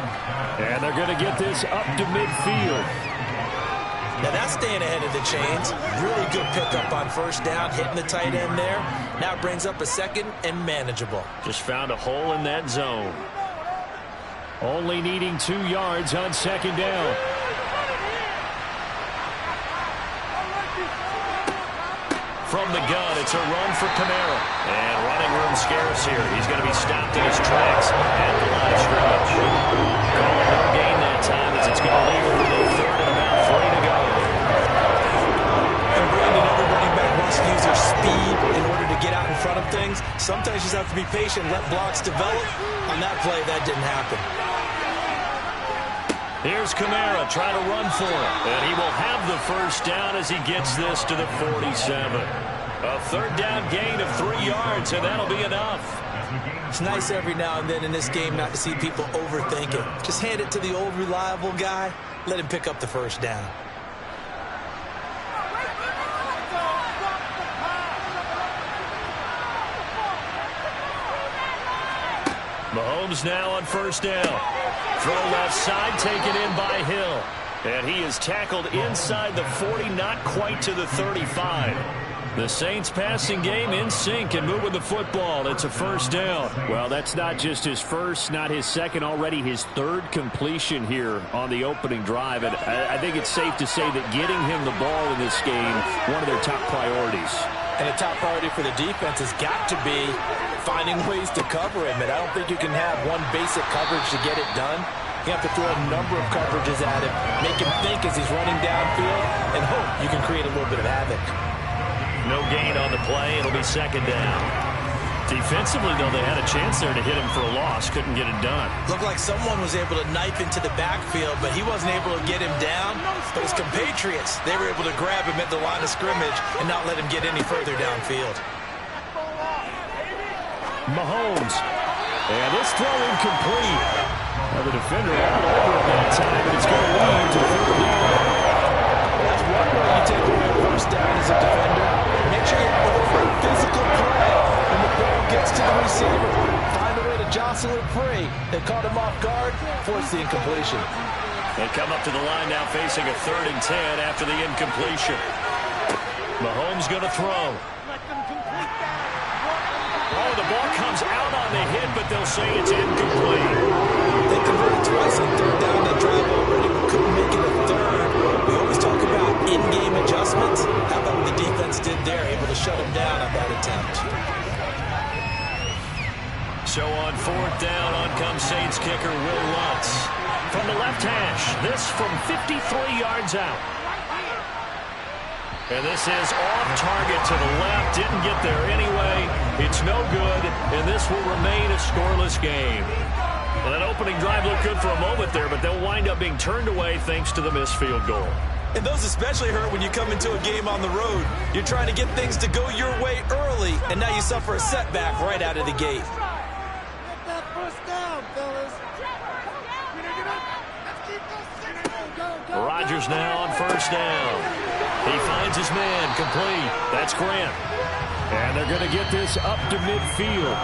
Speaker 1: And they're going to get this up to midfield.
Speaker 2: Now that's staying ahead of the chains. Really good pickup on first down, hitting the tight end there. Now brings up a 2nd and manageable.
Speaker 1: Just found a hole in that zone. Only needing 2 yards on second down. From the gun, it's a run for Kamara. And running room scarce here. He's going to be stopped in his tracks at the line of scrimmage. Calling no gain that time as it's going to leave for the 3rd and about 3 to go.
Speaker 2: And Brandon, every running back wants to use their speed in order to get out in front of things. Sometimes you just have to be patient, let blocks develop. On that play, that didn't happen.
Speaker 1: Here's Kamara trying to run for it. And he will have the first down as he gets this to the 47. A 3rd down gain of 3 yards, and that'll be enough.
Speaker 2: It's nice every now and then in this game not to see people overthink it. Just hand it to the old reliable guy. Let him pick up the first down.
Speaker 1: Mahomes now on first down. Throw left side, taken in by Hill. And he is tackled inside the 40, not quite to the 35. The Saints passing game in sync and moving the football. It's a first down. Well, that's not just his first, not his second, already his 3rd completion here on the opening drive. And I think it's safe to say that getting him the ball in this game, one of their top priorities.
Speaker 2: And a top priority for the defense has got to be finding ways to cover him. And I don't think you can have one basic coverage to get it done. You have to throw a number of coverages at him, make him think as he's running downfield, and hope you can create a little bit of havoc.
Speaker 1: No gain on the play. It'll be second down. Defensively, though, they had a chance there to hit him for a loss. Couldn't get it done.
Speaker 2: Looked like someone was able to knife into the backfield, but he wasn't able to get him down. But his compatriots, they were able to grab him at the line of scrimmage and not let him get any further downfield.
Speaker 1: Mahomes. And this throw incomplete. Well, the defender all over him that time, but it's going to lead to 3rd down.
Speaker 2: That's one way you take away a first down as a defender. Make sure you have a great physical play when the ball gets to the receiver. Find a way to jostle it free. They caught him off guard, forced the incompletion.
Speaker 1: They come up to the line now facing a 3rd and 10 after the incompletion. Mahomes going to throw. Oh, the ball comes out on the hit, but they'll say it's incomplete.
Speaker 2: They converted twice on 3rd down. They drive already, but couldn't make it a 3rd. We always talk about in-game adjustments. How about what the defense did there, able to shut him down on that attempt.
Speaker 1: So on 4th down, on comes Saints kicker Will Lutz. From the left hash, this from 53 yards out. And this is off target to the left. Didn't get there anyway. It's no good, and this will remain a scoreless game. Well, that opening drive looked good for a moment there, but they'll wind up being turned away thanks to the missed field goal.
Speaker 2: And those especially hurt when you come into a game on the road. You're trying to get things to go your way early, and now you suffer a setback right out of the gate.
Speaker 1: Rodgers now on first down. He finds his man, complete. That's Grant. And they're going to get this up to midfield.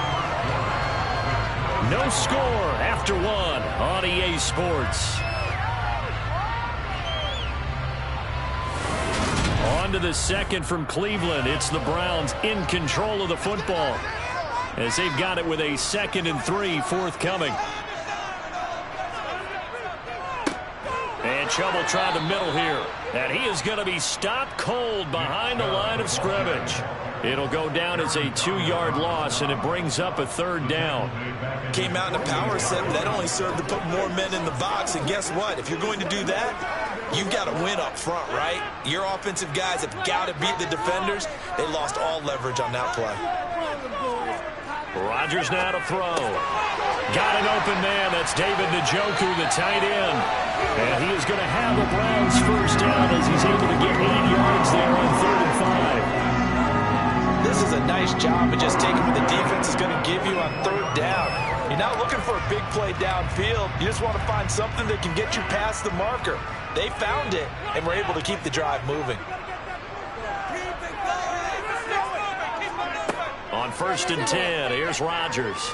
Speaker 1: No score after one on EA Sports. On to the second from Cleveland. It's the Browns in control of the football as they've got it with a 2nd and 3 forthcoming. And Chubb tried the middle here. And he is going to be stopped cold behind the line of scrimmage. It'll go down as a 2-yard loss, and it brings up a 3rd down.
Speaker 2: Came out in a power set, but that only served to put more men in the box. And guess what? If you're going to do that, you've got to win up front, right? Your offensive guys have got to beat the defenders. They lost all leverage on that play.
Speaker 1: Rodgers now to throw. Got an open man. That's David Njoku, the tight end. And he is going to have the Browns first down as he's able to get 8 yards there on 3rd and 5.
Speaker 2: This is a nice job of just taking what the defense is going to give you on 3rd down. You're not looking for a big play downfield. You just want to find something that can get you past the marker. They found it, and were able to keep the drive moving.
Speaker 1: On 1st and 10, here's Rodgers.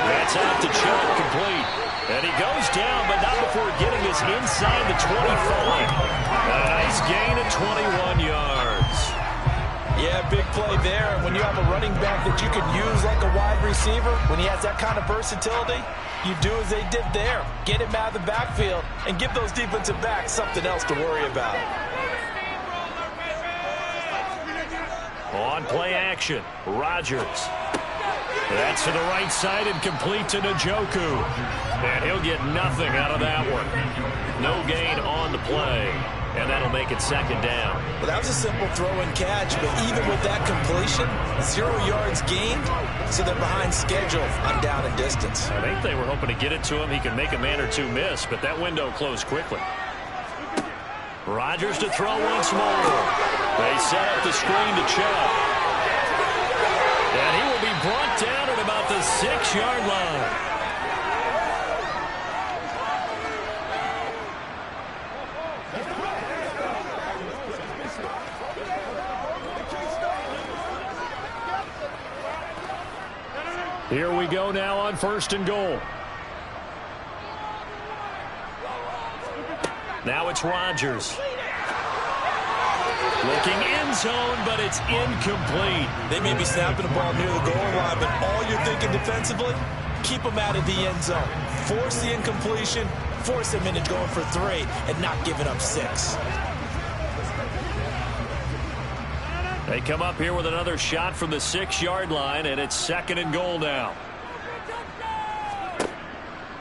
Speaker 1: That's out to Chubb, complete. And he goes down, but not before getting this inside the 25. A nice gain of 21 yards.
Speaker 2: Yeah, big play there. And when you have a running back that you can use like a wide receiver, when he has that kind of versatility, you do as they did there. Get him out of the backfield and give those defensive backs something else to worry about.
Speaker 1: On play action, Rodgers. That's to the right side and complete to Njoku. And he'll get nothing out of that one. No gain on the play. And that'll make it 2nd down.
Speaker 2: Well, that was a simple throw and catch, but even with that completion, 0 yards gained, so they're behind schedule on down and distance.
Speaker 1: I think they were hoping to get it to him. He could make a man or two miss, but that window closed quickly. Rodgers to throw once more. They set up the screen to Chubb. And he will be brought down at about the 6-yard line. Here we go now on 1st and goal. Now it's Rodgers. Looking end zone, but it's incomplete.
Speaker 2: They may be snapping the ball near the goal line, but all you're thinking defensively, keep them out of the end zone. Force the incompletion, force them into going for 3, and not giving up 6.
Speaker 1: They come up here with another shot from the 6-yard line, and it's 2nd and goal now.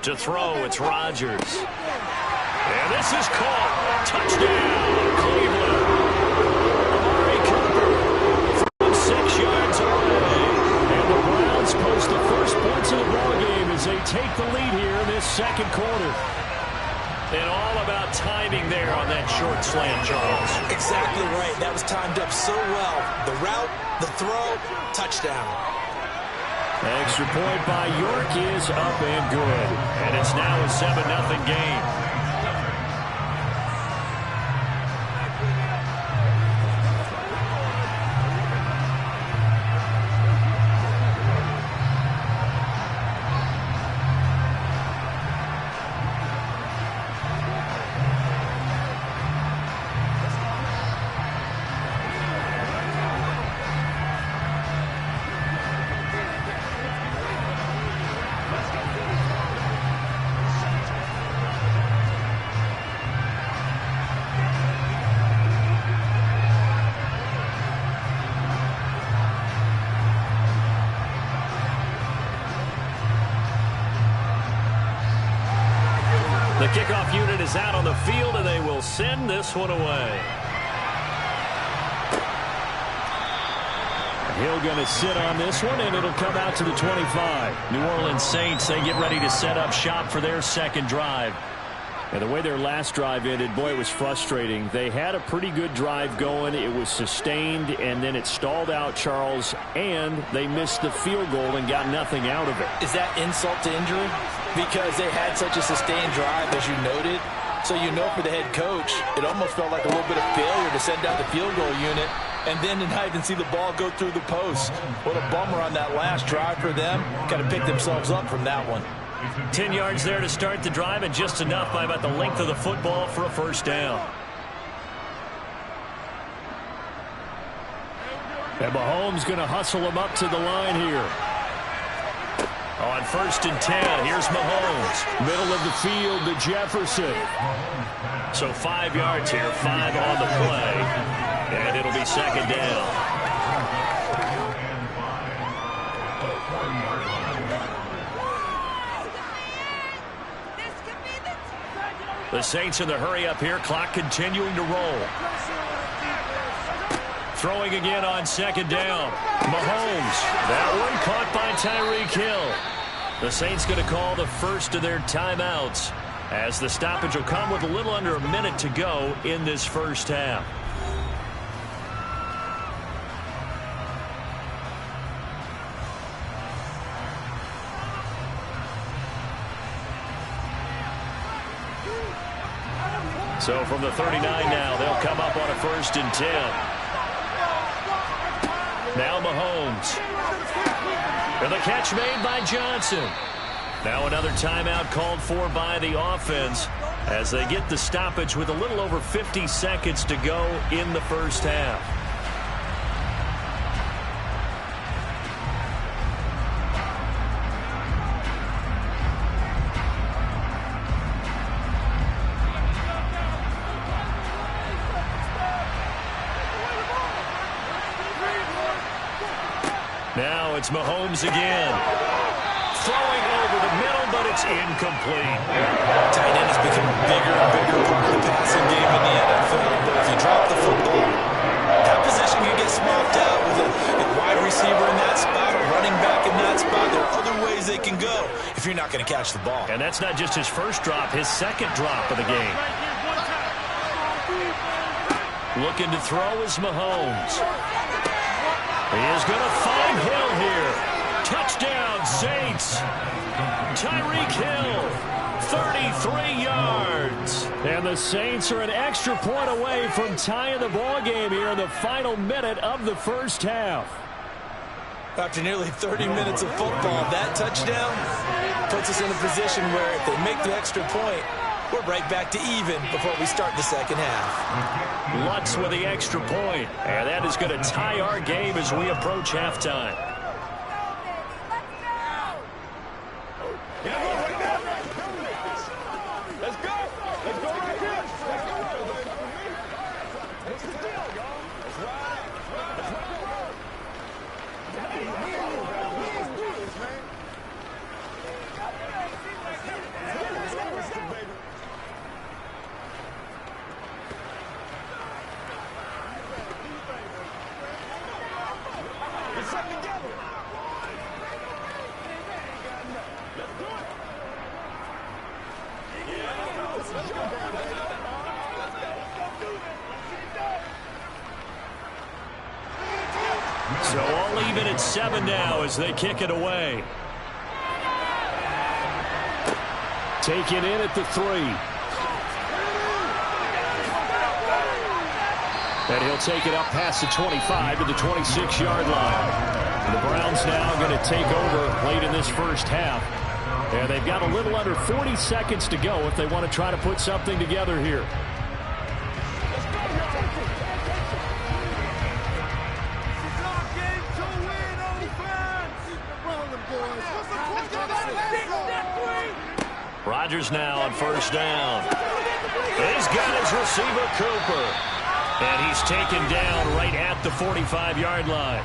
Speaker 1: To throw, it's Rodgers. And this is caught. Touchdown, Cleveland. Amari Cooper from 6 yards away. And the Browns post the first points of the ballgame as they take the lead here in this 2nd quarter. And all about timing there on that short slant, Charles.
Speaker 2: Exactly right. That was timed up so well. The route, the throw, touchdown.
Speaker 1: Extra point by York is up and good. And it's now a 7-0 game. The kickoff unit is out on the field, and they will send this one away. He'll going to sit on this one, and it'll come out to the 25. New Orleans Saints, they get ready to set up shop for their second drive. And the way their last drive ended, boy, it was frustrating. They had a pretty good drive going. It was sustained, and then it stalled out, Charles, and they missed the field goal and got nothing out of it.
Speaker 2: Is that insult to injury? Because they had such a sustained drive, as you noted. So you know for the head coach, it almost felt like a little bit of failure to send down the field goal unit and then tonight and see the ball go through the post. What a bummer on that last drive for them. Got to pick themselves up from that one.
Speaker 1: 10 yards there to start the drive, and just enough by about the length of the football for a first down. And Mahomes going to hustle him up to the line here. On 1st and 10, here's Mahomes. Middle of the field to Jefferson. So 5 yards here, 5 on the play. And it'll be second down. The Saints in the hurry up here. Clock continuing to roll. Throwing again on second down. Mahomes. That one caught by Tyreek Hill. The Saints going to call the first of their timeouts as the stoppage will come with a little under a minute to go in this first half. So from the 39 now, they'll come up on a 1st and 10. Now Mahomes. And the catch made by Johnson. Now another timeout called for by the offense as they get the stoppage with a little over 50 seconds to go in the first half. Now it's Mahomes again. Throwing over the middle, but it's incomplete.
Speaker 2: Tight end has become a bigger and bigger part of the passing game in the NFL. But if you drop the football, that position can get swapped out with a wide receiver in that spot, a running back in that spot. There are other ways they can go if you're not going to catch the ball.
Speaker 1: And that's not just his first drop, his second drop of the game. Looking to throw is Mahomes. He is going to find Hill here. Touchdown, Saints. Tyreek Hill, 33 yards. And the Saints are an extra point away from tying the ball game here in the final minute of the first half.
Speaker 2: After nearly 30 minutes of football, that touchdown puts us in a position where if they make the extra point, we're right back to even before we start the second half.
Speaker 1: Lutz with the extra point, and that is going to tie our game as we approach halftime.
Speaker 3: Let's go. Let's go right here. Let's go. What's the deal, y'all? Let's ride. Let's rock and roll. Let's do this, man. Let's go, baby. Get something together. Let's do it. Let's go.
Speaker 1: So all even at 7 now as they kick it away. Taken in at the 3. And he'll take it up past the 25 to the 26-yard line. And the Browns now going to take over late in this first half. And they've got a little under 40 seconds to go if they want to try to put something together here. Rodgers now on first down. He's got his receiver, Cooper. And he's taken down right at the 45-yard line.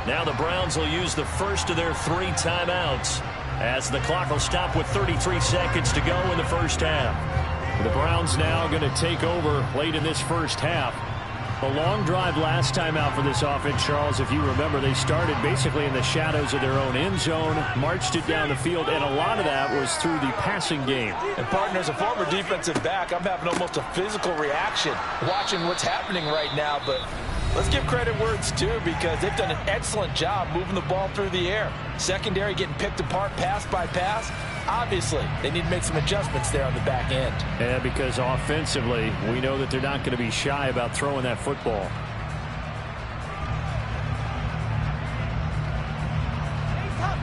Speaker 1: Now the Browns will use the first of their 3 timeouts as the clock will stop with 33 seconds to go in the first half. The Browns now going to take over late in this first half. The long drive last time out for this offense, Charles, if you remember, they started basically in the shadows of their own end zone, marched it down the field, and a lot of that was through the passing game.
Speaker 2: And, partner, as a former defensive back, I'm having almost a physical reaction watching what's happening right now. But let's give credit where it's due, because they've done an excellent job moving the ball through the air. Secondary getting picked apart pass by pass. Obviously, they need to make some adjustments there on the back end.
Speaker 1: Yeah, because offensively, we know that they're not going to be shy about throwing that football.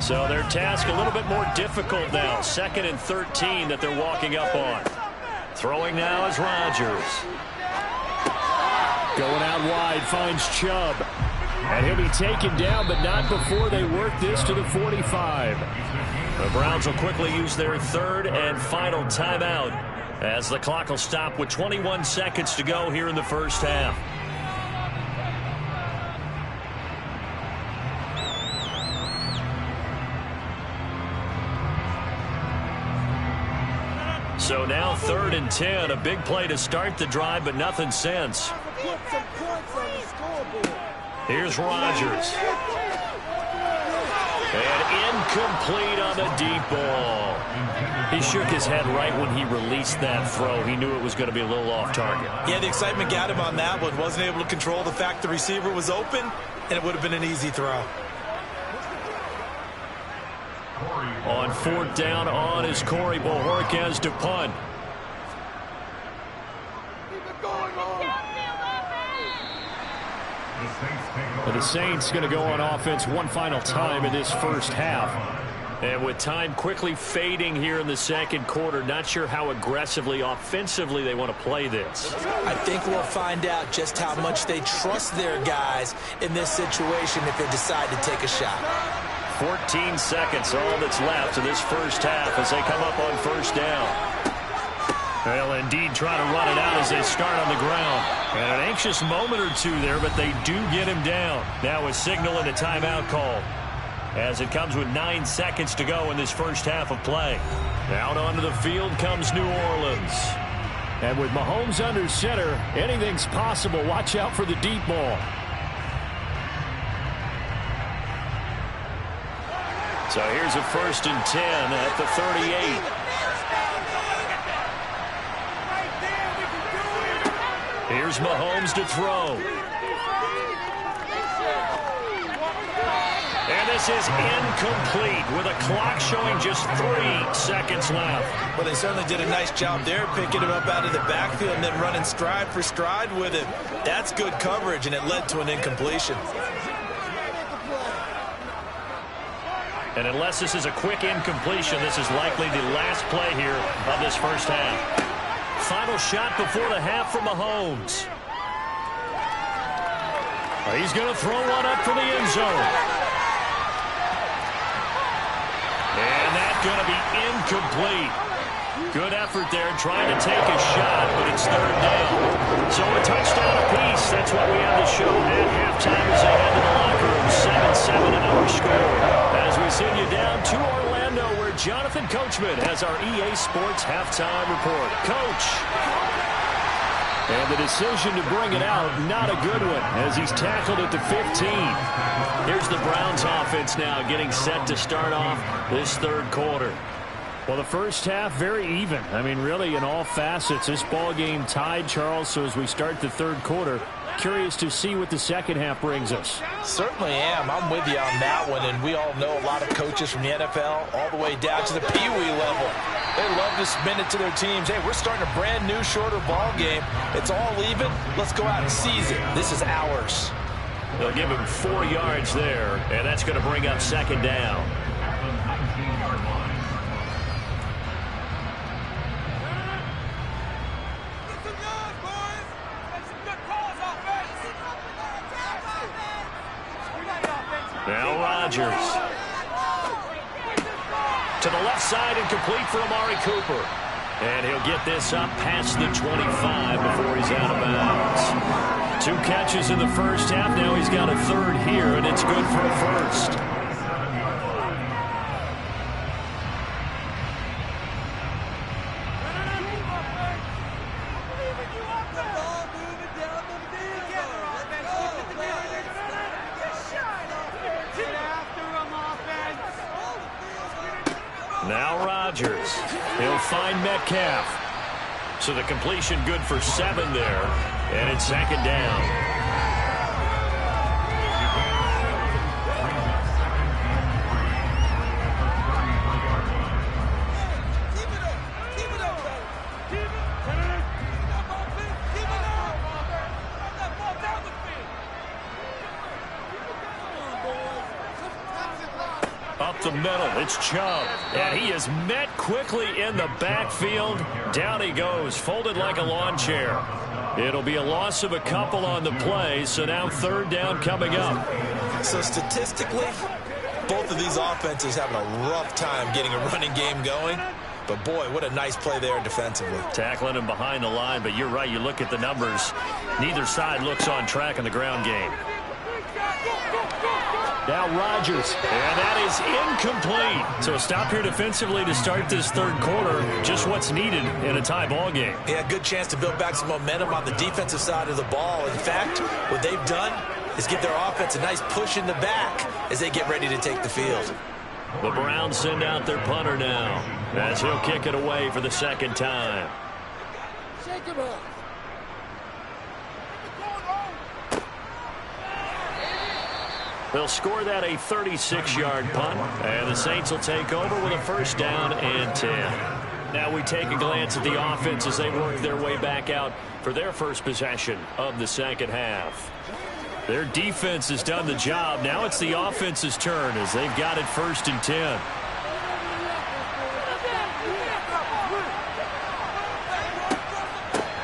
Speaker 1: So their task a little bit more difficult now. 2nd and 13 that they're walking up on. Throwing now is Rodgers. Going out wide, finds Chubb. And he'll be taken down, but not before they work this to the 45. The Browns will quickly use their 3rd and final timeout as the clock will stop with 21 seconds to go here in the first half. So now 3rd and 10, a big play to start the drive, but nothing since. Here's Rodgers. And incomplete on the deep ball. He shook his head right when he released that throw. He knew it was going to be a little off target.
Speaker 2: Yeah, the excitement got him on that one. Wasn't able to control the fact the receiver was open, and it would have been an easy throw.
Speaker 1: On 4th down on is Corey Bojorquez to punt. The Saints going to go on offense one final time in this first half. And with time quickly fading here in the 2nd quarter, not sure how aggressively, offensively they want to play this.
Speaker 2: I think we'll find out just how much they trust their guys in this situation if they decide to take a shot.
Speaker 1: 14 seconds, all that's left in this first half as they come up on 1st down. They'll indeed try to run it out as they start on the ground. And an anxious moment or two there, but they do get him down. Now a signal and a timeout call as it comes with 9 seconds to go in this first half of play. Out onto the field comes New Orleans. And with Mahomes under center, anything's possible. Watch out for the deep ball. So here's a 1st and 10 at the 38. Here's Mahomes to throw. And this is incomplete with a clock showing just 3 seconds left.
Speaker 2: Well, they certainly did a nice job there, picking him up out of the backfield and then running stride for stride with him. That's good coverage, and it led to an incompletion.
Speaker 1: And unless this is a quick incompletion, this is likely the last play here of this first half. Final shot before the half from Mahomes. He's going to throw one up for the end zone. And that's going to be incomplete. Good effort there trying to take a shot, but it's 3rd down. So a touchdown apiece. That's what we have to show at halftime as they head to the locker room. 7-7 in our score. As we send you down to Orlando, where Jonathan Coachman has our EA Sports halftime report. Coach. And the decision to bring it out, not a good one, as he's tackled at the 15. Here's the Browns offense now getting set to start off this 3rd quarter. Well, the first half, very even. I mean, really, in all facets, this ball game tied, Charles. So as we start the 3rd quarter, curious to see what the 2nd half brings us.
Speaker 2: Certainly am. I'm with you on that one. And we all know a lot of coaches from the NFL all the way down to the Pee Wee level. They love to spin it to their teams. Hey, we're starting a brand new, shorter ball game. It's all even. Let's go out and seize it. This is ours.
Speaker 1: They'll give him 4 yards there, and that's going to bring up 2nd down. Now Rodgers. To the left side and complete for Amari Cooper. And he'll get this up past the 25 before he's out of bounds. 2 catches in the first half. Now he's got a 3rd here, and it's good for a 1st. Rodgers. He'll find Metcalf. So the completion good for 7 there. And it's second down. Up the middle, it's Chubb. And he is met quickly in the backfield. Down he goes, folded like a lawn chair. It'll be a loss of a couple on the play, so now third down coming up.
Speaker 2: So statistically, both of these offenses having a rough time getting a running game going. But, boy, what a nice play there defensively.
Speaker 1: Tackling him behind the line, but you're right. You look at the numbers. Neither side looks on track in the ground game. Now Rodgers, and that is incomplete. So a stop here defensively to start this third quarter. Just what's needed in a tie ball game.
Speaker 2: Yeah, good chance to build back some momentum on the defensive side of the ball. In fact, what they've done is give their offense a nice push in the back as they get ready to take the field.
Speaker 1: The Browns send out their punter now as he'll kick it away for the second time.
Speaker 3: Shake him up.
Speaker 1: They'll score that a 36-yard punt, and the Saints will take over with a first down and 10. Now we take a glance at the offense as they work their way back out for their first possession of the second half. Their defense has done the job. Now it's the offense's turn as they've got it first and 10.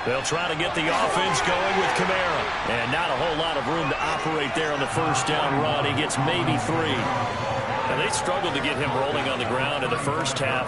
Speaker 1: They'll try to get the offense going with Kamara. And not a whole lot of room to operate there on the first down run. He gets maybe 3. And they struggled to get him rolling on the ground in the first half.